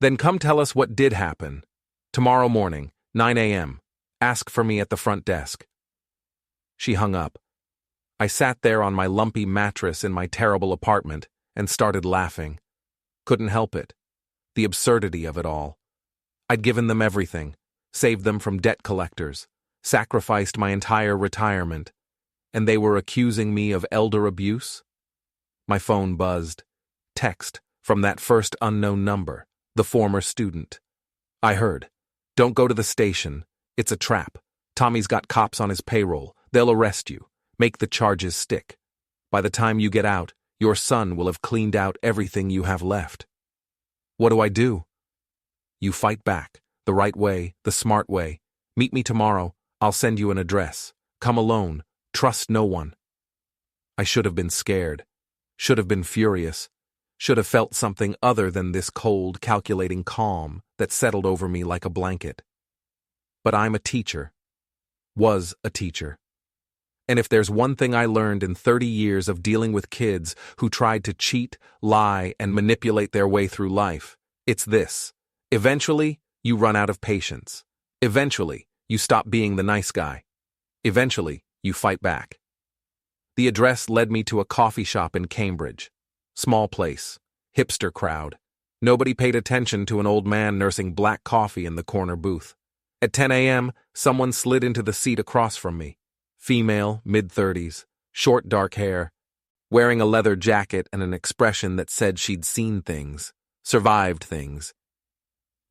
Then come tell us what did happen. Tomorrow morning, 9 a.m. Ask for me at the front desk. She hung up. I sat there on my lumpy mattress in my terrible apartment and started laughing. Couldn't help it. The absurdity of it all. I'd given them everything, saved them from debt collectors, sacrificed my entire retirement, and they were accusing me of elder abuse? My phone buzzed. Text from that first unknown number, the former student. I heard, "Don't go to the station. It's a trap. Tommy's got cops on his payroll. They'll arrest you. Make the charges stick. By the time you get out, your son will have cleaned out everything you have left." What do I do? You fight back, the right way, the smart way. Meet me tomorrow, I'll send you an address. Come alone, trust no one. I should have been scared, should have been furious, should have felt something other than this cold, calculating calm that settled over me like a blanket. But I'm a teacher, was a teacher. And if there's one thing I learned in 30 years of dealing with kids who tried to cheat, lie, and manipulate their way through life, it's this. Eventually, you run out of patience. Eventually, you stop being the nice guy. Eventually, you fight back. The address led me to a coffee shop in Cambridge. Small place, hipster crowd. Nobody paid attention to an old man nursing black coffee in the corner booth. At 10 a.m., someone slid into the seat across from me. Female, mid-30s, short dark hair, wearing a leather jacket and an expression that said she'd seen things, survived things.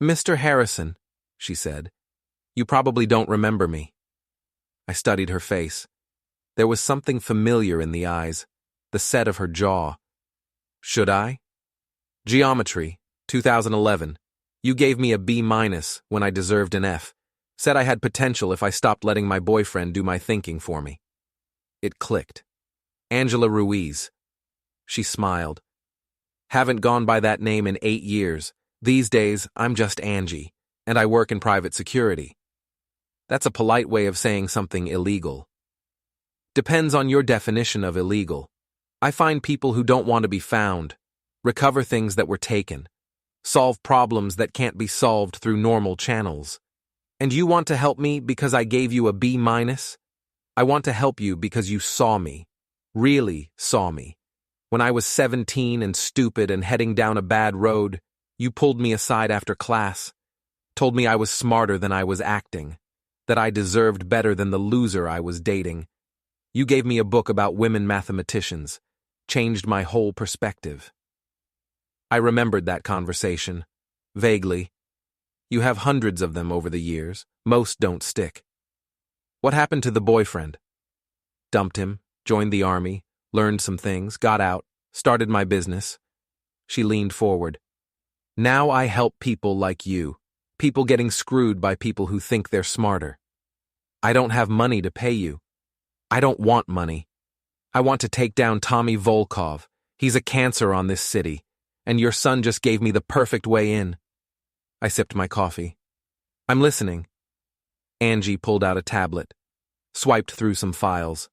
"Mr. Harrison," she said, "you probably don't remember me." I studied her face. There was something familiar in the eyes, the set of her jaw. Should I? Geometry, 2011. You gave me a B- when I deserved an F. Said I had potential if I stopped letting my boyfriend do my thinking for me. It clicked. Angela Ruiz. She smiled. Haven't gone by that name in 8 years. These days, I'm just Angie, and I work in private security. That's a polite way of saying something illegal. Depends on your definition of illegal. I find people who don't want to be found, recover things that were taken, solve problems that can't be solved through normal channels. And you want to help me because I gave you a B-? I want to help you because you saw me, really saw me. When I was 17 and stupid and heading down a bad road, you pulled me aside after class, told me I was smarter than I was acting, that I deserved better than the loser I was dating. You gave me a book about women mathematicians, changed my whole perspective. I remembered that conversation, vaguely. You have hundreds of them over the years. Most don't stick. What happened to the boyfriend? Dumped him, joined the army, learned some things, got out, started my business. She leaned forward. Now I help people like you, people getting screwed by people who think they're smarter. I don't have money to pay you. I don't want money. I want to take down Tommy Volkov. He's a cancer on this city, and your son just gave me the perfect way in. I sipped my coffee. I'm listening. Angie pulled out a tablet, swiped through some files.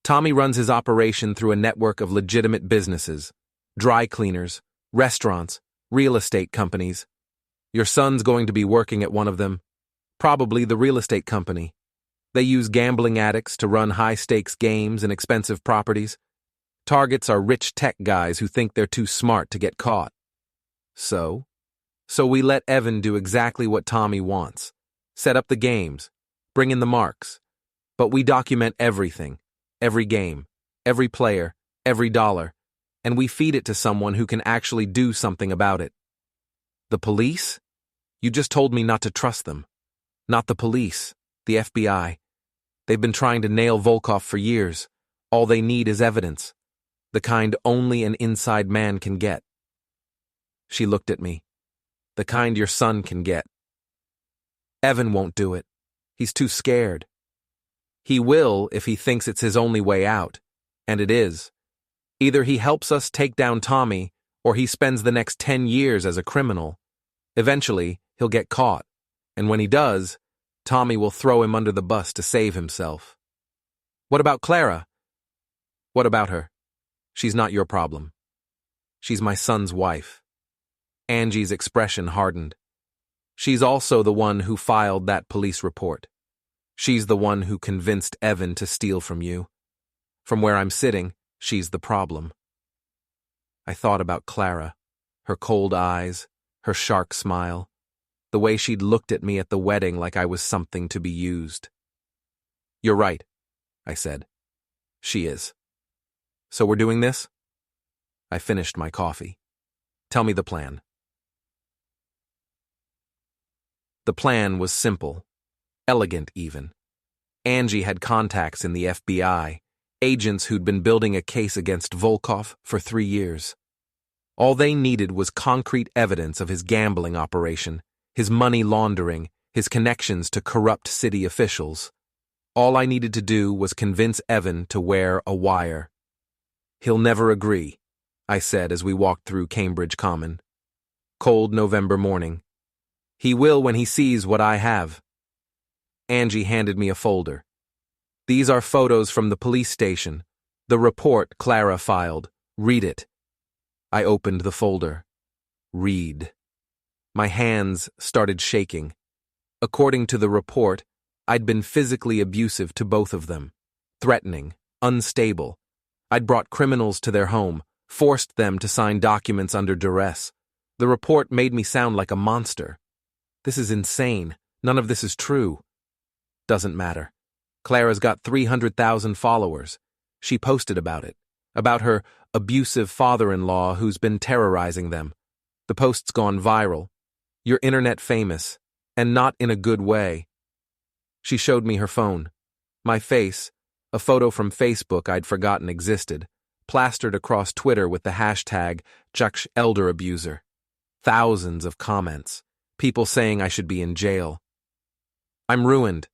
Tommy runs his operation through a network of legitimate businesses, dry cleaners, restaurants, real estate companies. Your son's going to be working at one of them, probably the real estate company. They use gambling addicts to run high-stakes games and expensive properties. Targets are rich tech guys who think they're too smart to get caught. So we let Evan do exactly what Tommy wants. Set up the games, bring in the marks. But we document everything, every game, every player, every dollar, and we feed it to someone who can actually do something about it. The police? You just told me not to trust them. Not the police, the FBI. They've been trying to nail Volkov for years. All they need is evidence, the kind only an inside man can get. She looked at me. The kind your son can get. Evan won't do it. He's too scared. He will if he thinks it's his only way out, and it is. Either he helps us take down Tommy, or he spends the next 10 years as a criminal. Eventually, he'll get caught, and when he does, Tommy will throw him under the bus to save himself. What about Clara? What about her? She's not your problem. She's my son's wife. Angie's expression hardened. She's also the one who filed that police report. She's the one who convinced Evan to steal from you. From where I'm sitting, she's the problem. I thought about Clara, her cold eyes, her shark smile, the way she'd looked at me at the wedding like I was something to be used. You're right, I said. She is. So we're doing this? I finished my coffee. Tell me the plan. The plan was simple, elegant even. Angie had contacts in the FBI, agents who'd been building a case against Volkov for 3 years. All they needed was concrete evidence of his gambling operation, his money laundering, his connections to corrupt city officials. All I needed to do was convince Evan to wear a wire. "He'll never agree," I said as we walked through Cambridge Common. Cold November morning. "He will when he sees what I have." Angie handed me a folder. "These are photos from the police station. The report Clara filed. Read it." I opened the folder. Read. My hands started shaking. According to the report, I'd been physically abusive to both of them. Threatening, unstable. I'd brought criminals to their home, forced them to sign documents under duress. The report made me sound like a monster. This is insane. None of this is true. Doesn't matter. Clara's got 300,000 followers. She posted about it. About her abusive father-in-law who's been terrorizing them. The post's gone viral. You're internet famous, and not in a good way. She showed me her phone. My face, a photo from Facebook I'd forgotten existed, plastered across Twitter with the hashtag #ElderAbuser. Thousands of comments. People saying I should be in jail. I'm ruined.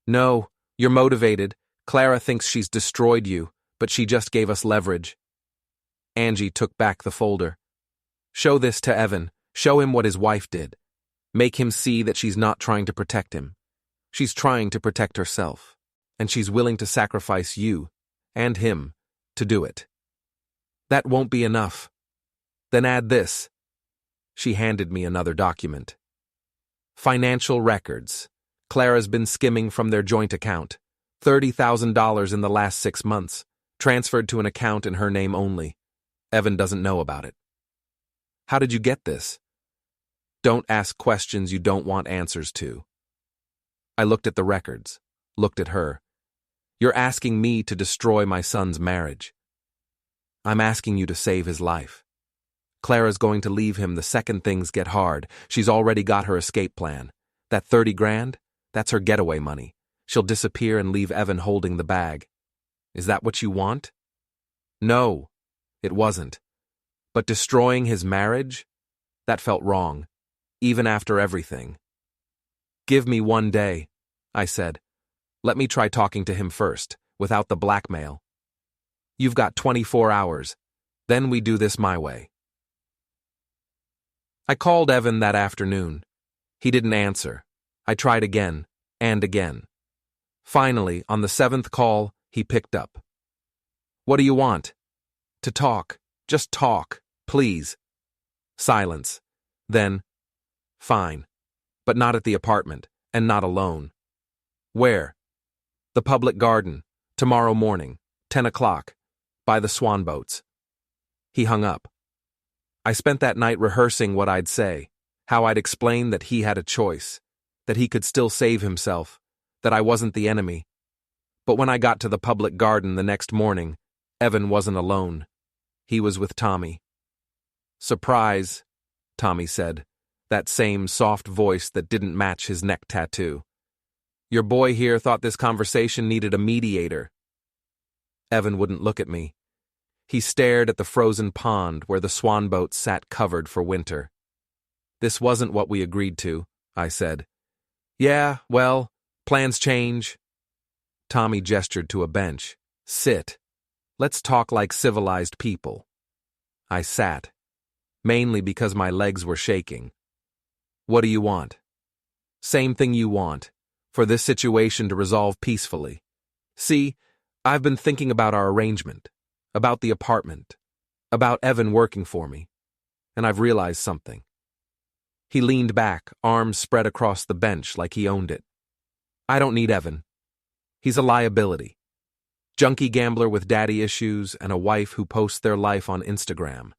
No, you're motivated. Clara thinks she's destroyed you, but she just gave us leverage. Angie took back the folder. Show this to Evan. Show him what his wife did. Make him see that she's not trying to protect him. She's trying to protect herself, and she's willing to sacrifice you and him to do it. That won't be enough. Then add this. She handed me another document. Financial records. Clara's been skimming from their joint account. $30,000 in the last 6 months, transferred to an account in her name only. Evan doesn't know about it. How did you get this? Don't ask questions you don't want answers to. I looked at the records, looked at her. You're asking me to destroy my son's marriage. I'm asking you to save his life. Clara's going to leave him the second things get hard. She's already got her escape plan. That 30 grand, that's her getaway money. She'll disappear and leave Evan holding the bag. Is that what you want? No, it wasn't. But destroying his marriage? That felt wrong, even after everything. Give me 1 day, I said. Let me try talking to him first, without the blackmail. You've got 24 hours. Then we do this my way. I called Evan that afternoon. He didn't answer. I tried again, and again. Finally, on the 7th call, he picked up. What do you want? To talk. Just talk, please. Silence. Then, fine. But not at the apartment, and not alone. Where? The public garden, tomorrow morning, 10 o'clock, by the swan boats. He hung up. I spent that night rehearsing what I'd say, how I'd explain that he had a choice, that he could still save himself, that I wasn't the enemy. But when I got to the public garden the next morning, Evan wasn't alone. He was with Tommy. Surprise, Tommy said, that same soft voice that didn't match his neck tattoo. Your boy here thought this conversation needed a mediator. Evan wouldn't look at me. He stared at the frozen pond where the swan boat sat covered for winter. This wasn't what we agreed to, I said. Yeah, well, plans change. Tommy gestured to a bench. Sit. Let's talk like civilized people. I sat, mainly because my legs were shaking. What do you want? Same thing you want, for this situation to resolve peacefully. See, I've been thinking about our arrangement, about the apartment, about Evan working for me, and I've realized something. He leaned back, arms spread across the bench like he owned it. I don't need Evan. He's a liability. Junkie gambler with daddy issues and a wife who posts their life on Instagram.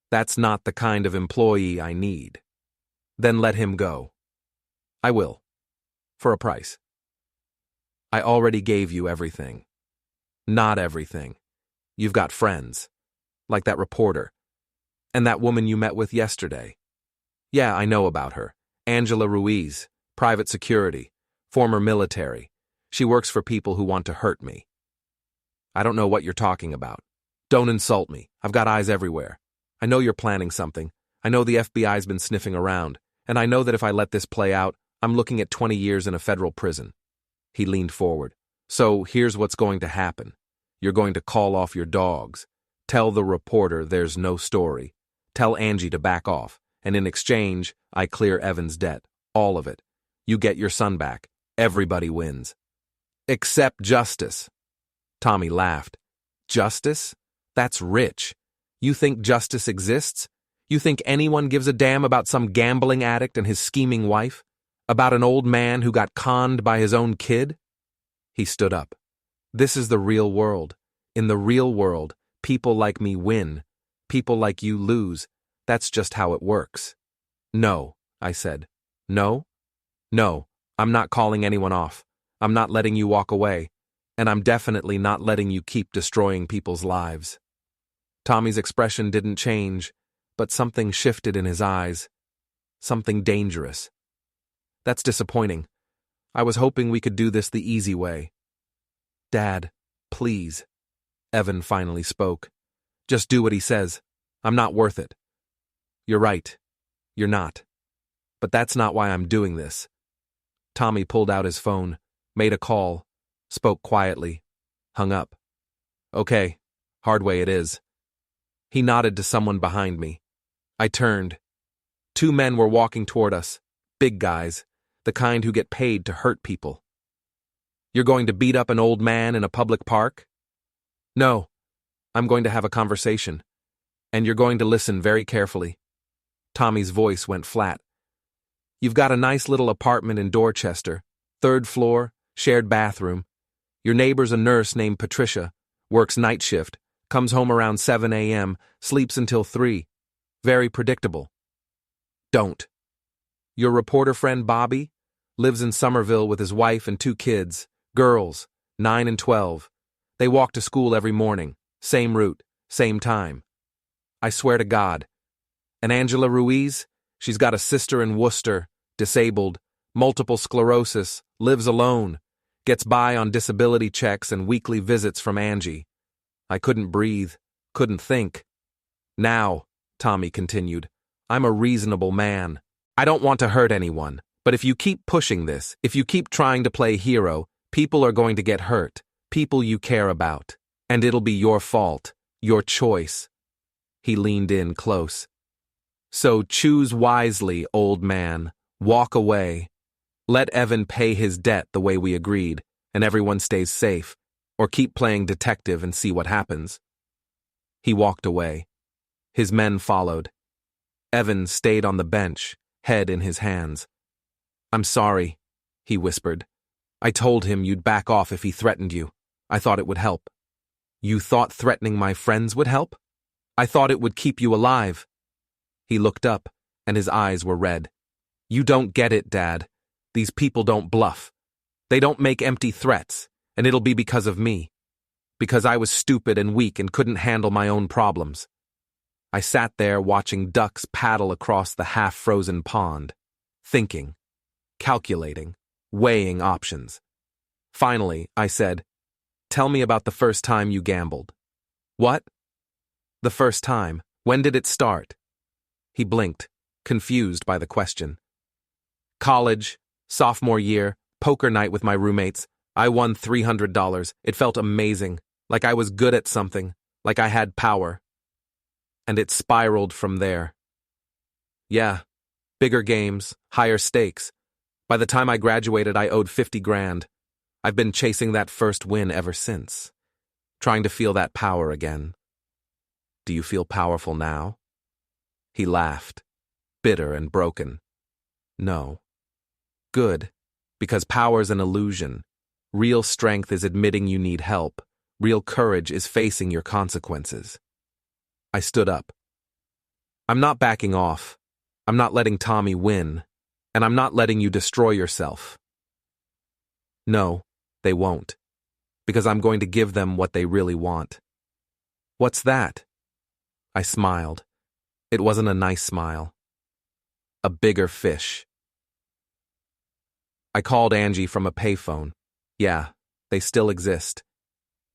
That's not the kind of employee I need. Then let him go. I will. For a price. I already gave you everything. Not everything. You've got friends. Like that reporter. And that woman you met with yesterday. Yeah, I know about her. Angela Ruiz, private security, former military. She works for people who want to hurt me. I don't know what you're talking about. Don't insult me. I've got eyes everywhere. I know you're planning something. I know the FBI's been sniffing around, and I know that if I let this play out, I'm looking at 20 years in a federal prison. He leaned forward. So here's what's going to happen. You're going to call off your dogs. Tell the reporter there's no story. Tell Angie to back off, and in exchange, I clear Evan's debt. All of it. You get your son back. Everybody wins. Except justice. Tommy laughed. Justice? That's rich. You think justice exists? You think anyone gives a damn about some gambling addict and his scheming wife? About an old man who got conned by his own kid? He stood up. This is the real world. In the real world, people like me win. People like you lose. That's just how it works. No, I said. No? No, I'm not calling anyone off. I'm not letting you walk away. And I'm definitely not letting you keep destroying people's lives. Tommy's expression didn't change, but something shifted in his eyes. Something dangerous. That's disappointing. I was hoping we could do this the easy way. Dad, please. Evan finally spoke. Just do what he says. I'm not worth it. You're right. You're not. But that's not why I'm doing this. Tommy pulled out his phone, made a call, spoke quietly, hung up. Okay, hard way it is. He nodded to someone behind me. I turned. 2 men were walking toward us, big guys, the kind who get paid to hurt people. You're going to beat up an old man in a public park? No, I'm going to have a conversation, and you're going to listen very carefully. Tommy's voice went flat. You've got a nice little apartment in Dorchester, 3rd floor, shared bathroom. Your neighbor's a nurse named Patricia, works night shift, comes home around 7 a.m., sleeps until 3. Very predictable. Don't. Your reporter friend Bobby lives in Somerville with his wife and 2 kids, girls, 9 and 12. They walk to school every morning, same route, same time. I swear to God. And Angela Ruiz, she's got a sister in Worcester, disabled, multiple sclerosis, lives alone, gets by on disability checks and weekly visits from Angie. I couldn't breathe, couldn't think. Now, Tommy continued, I'm a reasonable man. I don't want to hurt anyone, but if you keep pushing this, if you keep trying to play hero, people are going to get hurt, people you care about, and it'll be your fault, your choice. He leaned in close. So choose wisely, old man. Walk away. Let Evan pay his debt the way we agreed, and everyone stays safe, or keep playing detective and see what happens. He walked away. His men followed. Evan stayed on the bench, head in his hands. I'm sorry, he whispered. I told him you'd back off if he threatened you. I thought it would help. You thought threatening my friends would help? I thought it would keep you alive. He looked up, and his eyes were red. You don't get it, Dad. These people don't bluff. They don't make empty threats, and it'll be because of me. Because I was stupid and weak and couldn't handle my own problems. I sat there watching ducks paddle across the half-frozen pond, thinking, calculating, weighing options. Finally, I said, Tell me about the first time you gambled. What? The first time. When did it start? He blinked, confused by the question. College, sophomore year, poker night with my roommates. I won $300. It felt amazing, like I was good at something, like I had power. And it spiraled from there. Yeah, bigger games, higher stakes. By the time I graduated, I owed 50 grand. I've been chasing that first win ever since, trying to feel that power again. Do you feel powerful now? He laughed, bitter and broken. No. Good, because power's an illusion. Real strength is admitting you need help. Real courage is facing your consequences. I stood up. I'm not backing off. I'm not letting Tommy win. And I'm not letting you destroy yourself. No, they won't. Because I'm going to give them what they really want. What's that? I smiled. It wasn't a nice smile. A bigger fish. I called Angie from a payphone. Yeah, they still exist.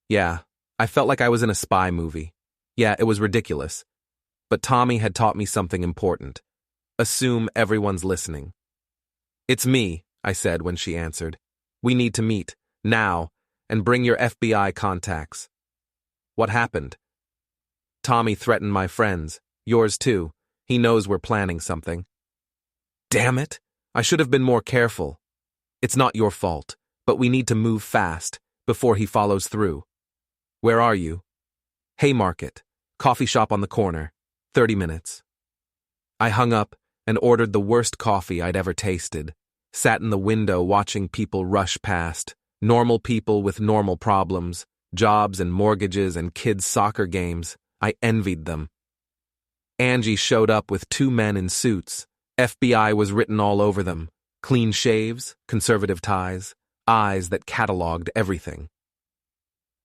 Yeah, I felt like I was in a spy movie. Yeah, it was ridiculous. But Tommy had taught me something important. Assume everyone's listening. "It's me," I said when she answered. "We need to meet, now, and bring your FBI contacts." "What happened?" "Tommy threatened my friends. Yours too. He knows we're planning something." "Damn it! I should have been more careful." "It's not your fault, but we need to move fast, before he follows through." "Where are you?" "Haymarket. Coffee shop on the corner. 30 minutes. I hung up and ordered the worst coffee I'd ever tasted. Sat in the window watching people rush past. Normal people with normal problems. Jobs and mortgages and kids' soccer games. I envied them. Angie showed up with 2 men in suits. FBI was written all over them. Clean shaves, conservative ties, eyes that cataloged everything.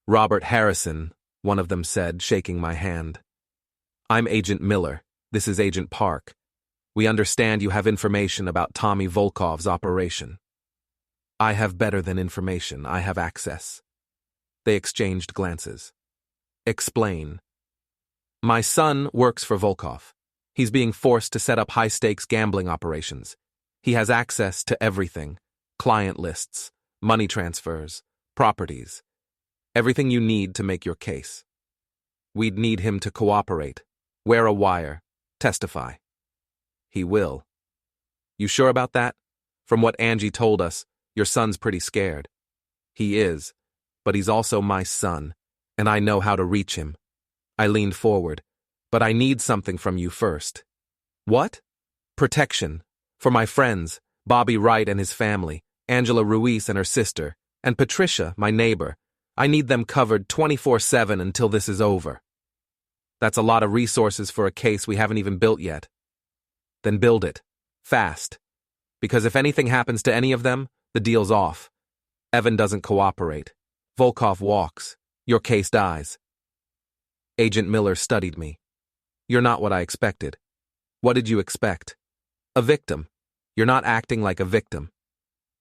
"Robert Harrison," one of them said, shaking my hand. "I'm Agent Miller. This is Agent Park. We understand you have information about Tommy Volkov's operation." "I have better than information. I have access." They exchanged glances. "Explain." "My son works for Volkov. He's being forced to set up high-stakes gambling operations. He has access to everything. Client lists, money transfers, properties. Everything you need to make your case. We'd need him to cooperate. Wear a wire. Testify." "He will." "You sure about that? From what Angie told us, your son's pretty scared." "He is, but he's also my son, and I know how to reach him." I leaned forward. "But I need something from you first." "What?" "Protection. For my friends, Bobby Wright and his family, Angela Ruiz and her sister, and Patricia, my neighbor. I need them covered 24/7 until this is over." "That's a lot of resources for a case we haven't even built yet." "Then build it. Fast. Because if anything happens to any of them, the deal's off. Evan doesn't cooperate. Volkov walks. Your case dies." Agent Miller studied me. "You're not what I expected." "What did you expect?" "A victim. You're not acting like a victim."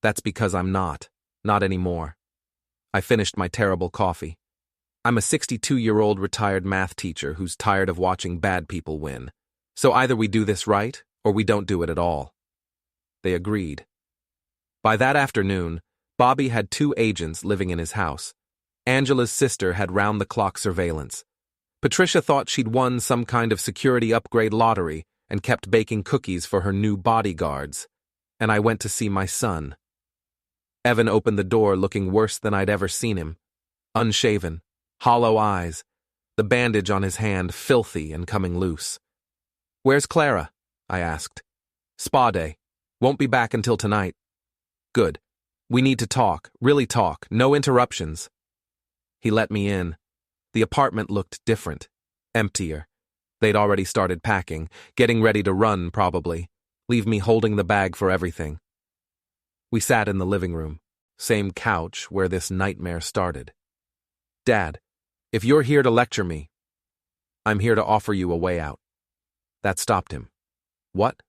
"That's because I'm not. Not anymore." I finished my terrible coffee. I'm a 62-year-old retired math teacher who's tired of watching bad people win. So either we do this right, or we don't do it at all. They agreed. By that afternoon, Bobby had 2 agents living in his house. Angela's sister had round-the-clock surveillance. Patricia thought she'd won some kind of security upgrade lottery and kept baking cookies for her new bodyguards. And I went to see my son. Evan opened the door looking worse than I'd ever seen him. Unshaven, hollow eyes, the bandage on his hand filthy and coming loose. "Where's Clara?" I asked. "Spa day. Won't be back until tonight." "Good. We need to talk, really talk, no interruptions." He let me in. The apartment looked different, emptier. They'd already started packing, getting ready to run, probably, leave me holding the bag for everything. We sat in the living room, same couch where this nightmare started. "Dad, if you're here to lecture me, I'm here to offer you a way out." That stopped him. "What?"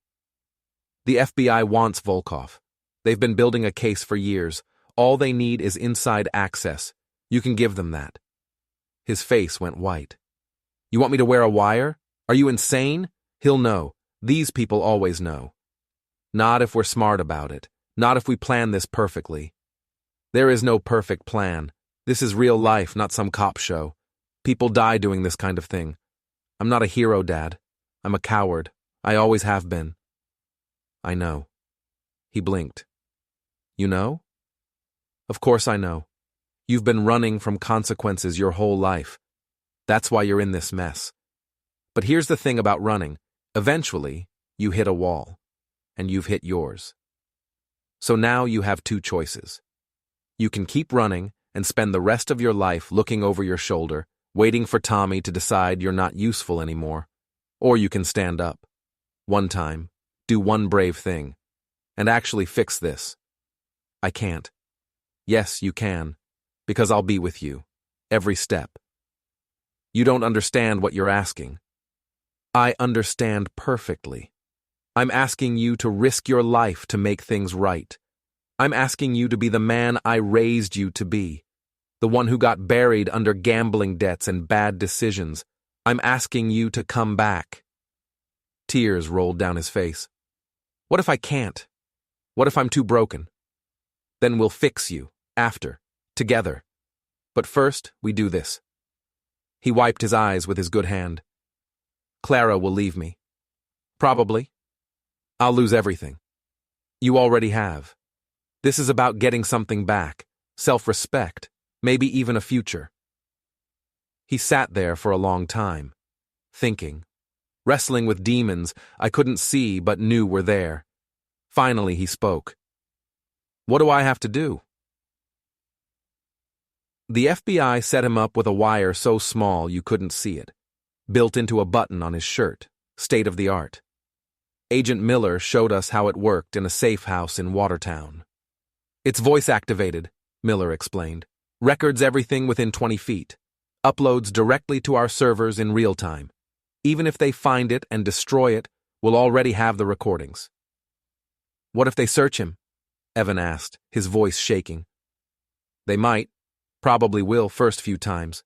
"The FBI wants Volkov. They've been building a case for years. All they need is inside access. You can give them that." His face went white. "You want me to wear a wire? Are you insane? He'll know. These people always know." "Not if we're smart about it. Not if we plan this perfectly." "There is no perfect plan. This is real life, not some cop show. People die doing this kind of thing. I'm not a hero, Dad. I'm a coward. I always have been." "I know." He blinked. "You know?" "Of course I know. You've been running from consequences your whole life. That's why you're in this mess. But here's the thing about running. Eventually, you hit a wall. And you've hit yours. So now you have 2 choices. You can keep running and spend the rest of your life looking over your shoulder, waiting for Tommy to decide you're not useful anymore. Or you can stand up. One time, do one brave thing, and actually fix this. I can't. Yes, you can, because I'll be with you, every step. You don't understand what you're asking. I understand perfectly. I'm asking you to risk your life to make things right. I'm asking you to be the man I raised you to be, the one who got buried under gambling debts and bad decisions. I'm asking you to come back. Tears rolled down his face. What if I can't? What if I'm too broken? Then we'll fix you, after, together. But first, we do this. He wiped his eyes with his good hand. Clara will leave me. Probably. I'll lose everything. You already have. This is about getting something back, self-respect, maybe even a future. He sat there for a long time, thinking, wrestling with demons I couldn't see but knew were there. Finally, he spoke. What do I have to do? The FBI set him up with a wire so small you couldn't see it, built into a button on his shirt, state of the art. Agent Miller showed us how it worked in a safe house in Watertown. It's voice-activated, Miller explained. Records everything within 20 feet. Uploads directly to our servers in real time. Even if they find it and destroy it, we'll already have the recordings. What if they search him? Evan asked, his voice shaking. They might. Probably will first few times.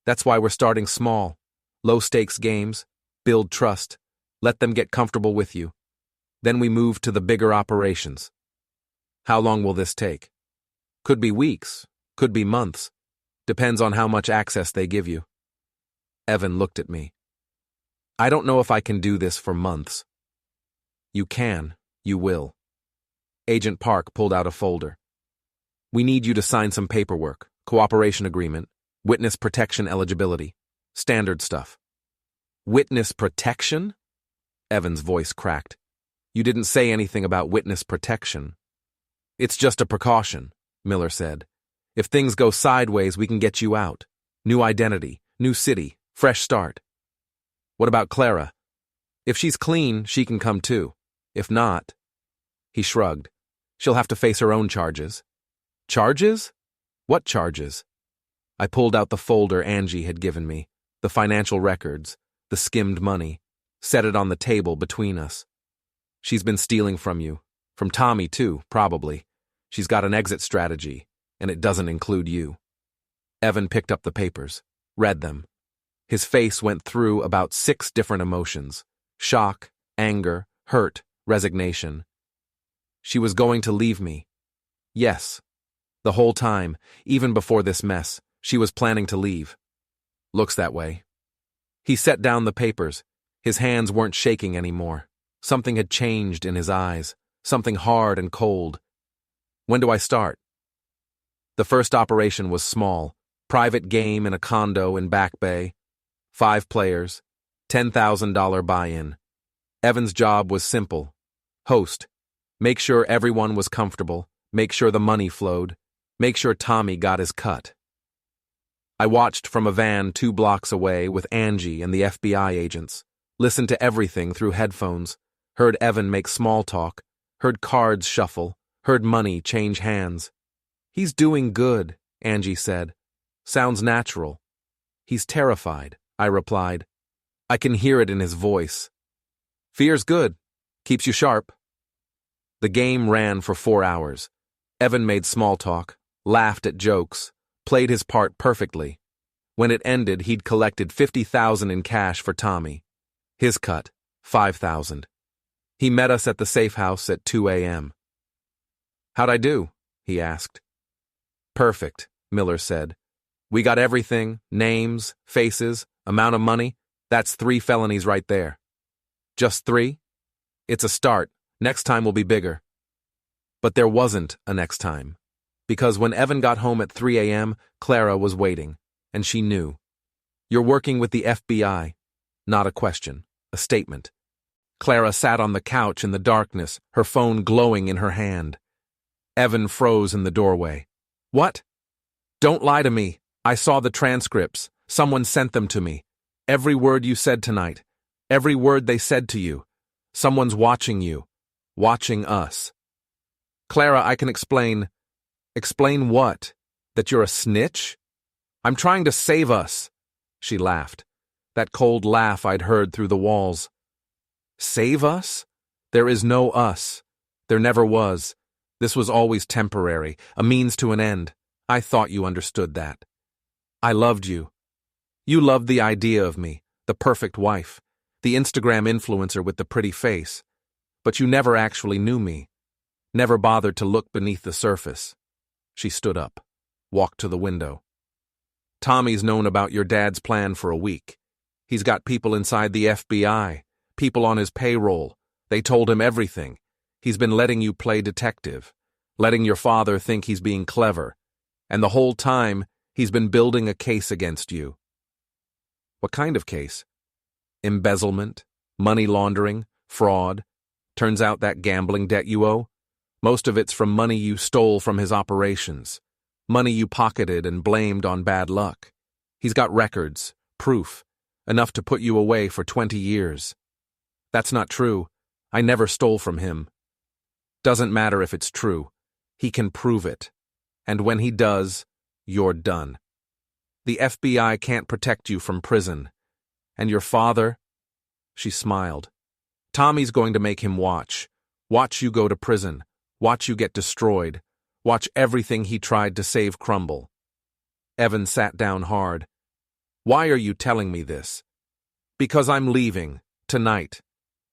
That's why we're starting small. Low-stakes games. Build trust. Let them get comfortable with you. Then we move to the bigger operations. How long will this take? Could be weeks. Could be months. Depends on how much access they give you. Evan looked at me. I don't know if I can do this for months. You can. You will. Agent Park pulled out a folder. We need you to sign some paperwork, cooperation agreement, witness protection eligibility, standard stuff. Witness protection? Evan's voice cracked. You didn't say anything about witness protection. It's just a precaution, Miller said. If things go sideways, we can get you out. New identity, new city, fresh start. What about Clara? If she's clean, she can come too. If not, he shrugged. She'll have to face her own charges. Charges? What charges? I pulled out the folder Angie had given me, the financial records, the skimmed money, set it on the table between us. She's been stealing from you. From Tommy, too, probably. She's got an exit strategy, and it doesn't include you. Evan picked up the papers, read them. His face went through about 6 different emotions: shock, anger, hurt, resignation. She was going to leave me. Yes. The whole time, even before this mess, she was planning to leave. Looks that way. He set down the papers. His hands weren't shaking anymore. Something had changed in his eyes, something hard and cold. When do I start? The first operation was small, private game in a condo in Back Bay. 5 players, $10,000 buy-in. Evan's job was simple. Host. Make sure everyone was comfortable. Make sure the money flowed. Make sure Tommy got his cut. I watched from a van 2 blocks away with Angie and the FBI agents. Listened to everything through headphones. Heard Evan make small talk. Heard cards shuffle. Heard money change hands. He's doing good, Angie said. Sounds natural. He's terrified, I replied. I can hear it in his voice. Fear's good. Keeps you sharp. The game ran for 4 hours. Evan made small talk, laughed at jokes, played his part perfectly. When it ended, he'd collected $50,000 in cash for Tommy. His cut, $5,000. He met us at the safe house at 2 a.m. How'd I do? He asked. Perfect, Miller said. We got everything, names, faces, amount of money. That's 3 felonies right there. Just 3? It's a start. Next time will be bigger. But there wasn't a next time. Because when Evan got home at 3 a.m., Clara was waiting, and she knew. You're working with the FBI. Not a question, a statement. Clara sat on the couch in the darkness, her phone glowing in her hand. Evan froze in the doorway. What? Don't lie to me. I saw the transcripts. Someone sent them to me. Every word you said tonight. Every word they said to you. Someone's watching you. Watching us. Clara, I can explain. Explain what? That you're a snitch? I'm trying to save us. She laughed. That cold laugh I'd heard through the walls. Save us? There is no us. There never was. This was always temporary, a means to an end. I thought you understood that. I loved you. You loved the idea of me, the perfect wife. the Instagram influencer with the pretty face. But you never actually knew me. Never bothered to look beneath the surface. She stood up, walked to the window. Tommy's known about your dad's plan for a week. He's got people inside the FBI, people on his payroll. They told him everything. He's been letting you play detective, letting your father think he's being clever. And the whole time, he's been building a case against you. What kind of case? Embezzlement, money laundering, fraud. Turns out that gambling debt you owe? Most of it's from money you stole from his operations. Money you pocketed and blamed on bad luck. He's got records, proof, enough to put you away for 20 years. That's not true. I never stole from him. Doesn't matter if it's true. He can prove it. And when he does, you're done. The FBI can't protect you from prison. And your father? She smiled. Tommy's going to make him watch. Watch you go to prison. Watch you get destroyed. Watch everything he tried to save crumble. Evan sat down hard. Why are you telling me this? Because I'm leaving, tonight.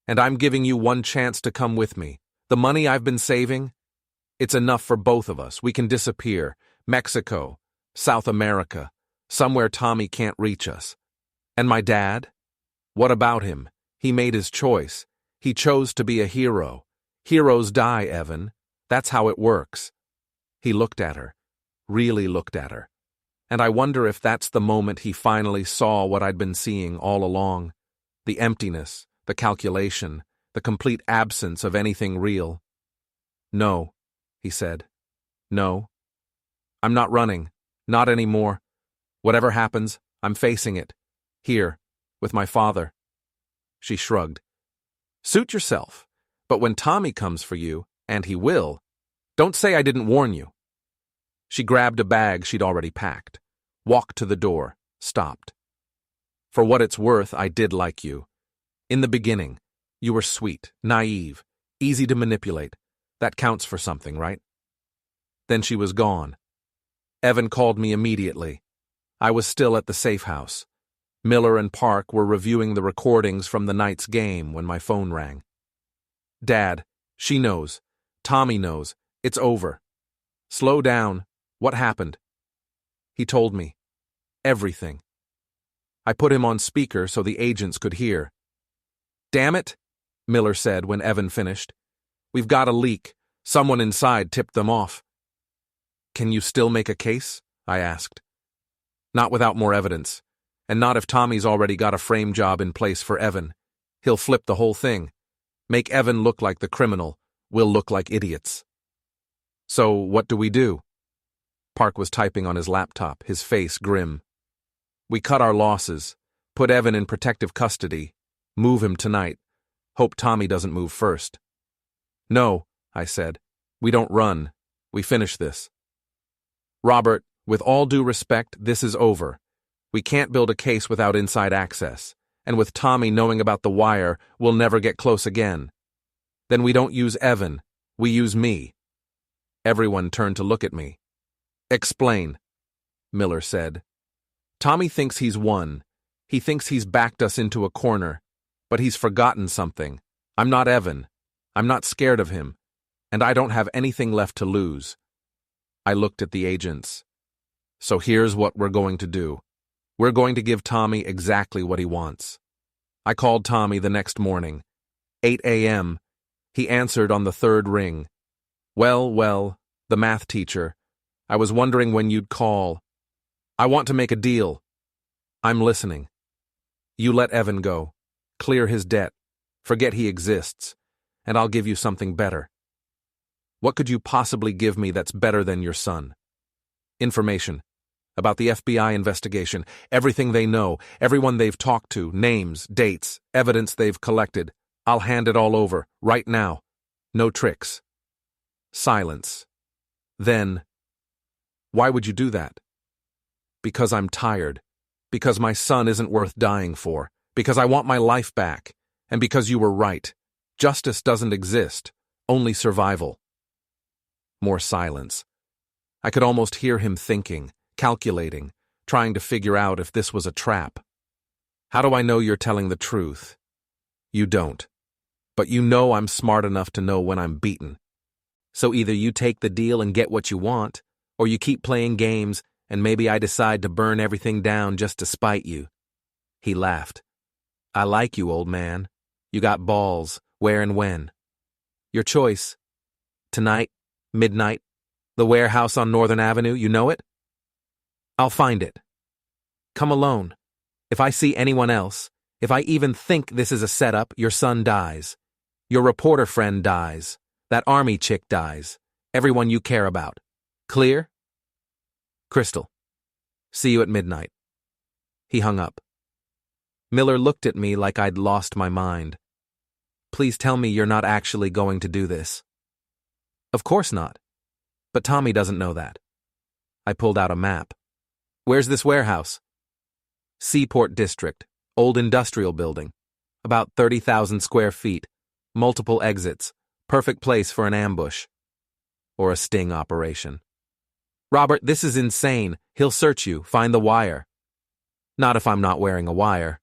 And I'm giving you one chance to come with me. The money I've been saving? It's enough for both of us. We can disappear. Mexico, South America, somewhere Tommy can't reach us. And my dad? What about him? He made his choice. He chose to be a hero. Heroes die, Evan. That's how it works. He looked at her, really looked at her. And I wonder if that's the moment he finally saw what I'd been seeing all along. The emptiness, the calculation, the complete absence of anything real. No, he said. No. I'm not running. Not anymore. Whatever happens, I'm facing it. Here, with my father. She shrugged. Suit yourself. But when Tommy comes for you, and he will, don't say I didn't warn you. She grabbed a bag she'd already packed, walked to the door, stopped. For what it's worth, I did like you. In the beginning, you were sweet, naive, easy to manipulate. That counts for something, right? Then she was gone. Evan called me immediately. I was still at the safe house. Miller and Park were reviewing the recordings from the night's game when my phone rang. Dad, she knows. Tommy knows. It's over. Slow down. What happened? He told me. Everything. I put him on speaker so the agents could hear. Damn it, Miller said when Evan finished. We've got a leak. Someone inside tipped them off. Can you still make a case? I asked. Not without more evidence. And not if Tommy's already got a frame job in place for Evan. He'll flip the whole thing. Make Evan look like the criminal. We'll look like idiots. So, what do we do? Park was typing on his laptop, his face grim. We cut our losses, put Evan in protective custody, move him tonight. Hope Tommy doesn't move first. No, I said. We don't run. We finish this. Robert, with all due respect, this is over. We can't build a case without inside access, and with Tommy knowing about the wire, we'll never get close again. Then we don't use Evan, we use me. Everyone turned to look at me. Explain, Miller said. Tommy thinks he's won. He thinks he's backed us into a corner, but he's forgotten something. I'm not Evan. I'm not scared of him, and I don't have anything left to lose. I looked at the agents. So here's what we're going to do. We're going to give Tommy exactly what he wants. I called Tommy the next morning. 8 a.m. He answered on the third ring. Well, the math teacher. I was wondering when you'd call. I want to make a deal. I'm listening. You let Evan go. Clear his debt. Forget he exists. And I'll give you something better. What could you possibly give me that's better than your son? Information. About the FBI investigation, everything they know, everyone they've talked to, names, dates, evidence they've collected. I'll hand it all over, right now. No tricks. Silence. Then, why would you do that? Because I'm tired. Because my son isn't worth dying for. Because I want my life back. And because you were right. Justice doesn't exist. Only survival. More silence. I could almost hear him thinking. Calculating, trying to figure out if this was a trap. How do I know you're telling the truth? You don't. But you know I'm smart enough to know when I'm beaten. So either you take the deal and get what you want, or you keep playing games and maybe I decide to burn everything down just to spite you. He laughed. I like you, old man. You got balls, where and when. Your choice. Tonight, midnight, the warehouse on Northern Avenue, you know it? I'll find it. Come alone. If I see anyone else, if I even think this is a setup, your son dies. Your reporter friend dies. That army chick dies. Everyone you care about. Clear? Crystal. See you at midnight. He hung up. Miller looked at me like I'd lost my mind. Please tell me you're not actually going to do this. Of course not. But Tommy doesn't know that. I pulled out a map. Where's this warehouse? Seaport District, old industrial building. About 30,000 square feet, multiple exits, perfect place for an ambush. Or a sting operation. Robert, this is insane. He'll search you, find the wire. Not if I'm not wearing a wire.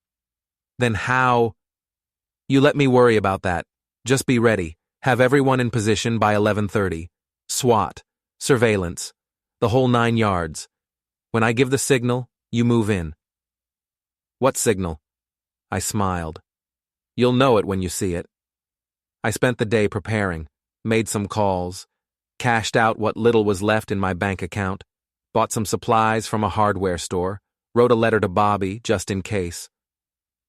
Then how? You let me worry about that. Just be ready. Have everyone in position by 11:30. SWAT, surveillance, the whole 9 yards. When I give the signal, you move in. What signal? I smiled. You'll know it when you see it. I spent the day preparing, made some calls, cashed out what little was left in my bank account, bought some supplies from a hardware store, wrote a letter to Bobby just in case.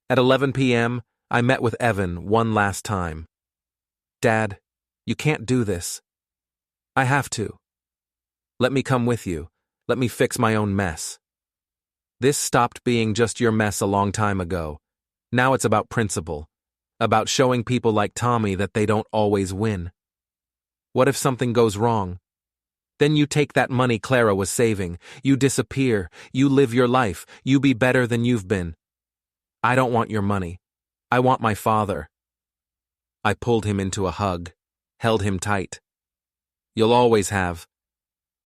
At 11 p.m., I met with Evan one last time. Dad, you can't do this. I have to. Let me come with you. Let me fix my own mess. This stopped being just your mess a long time ago. Now it's about principle, about showing people like Tommy that they don't always win. What if something goes wrong? Then you take that money Clara was saving, you disappear, you live your life, you be better than you've been. I don't want your money. I want my father. I pulled him into a hug, held him tight. You'll always have.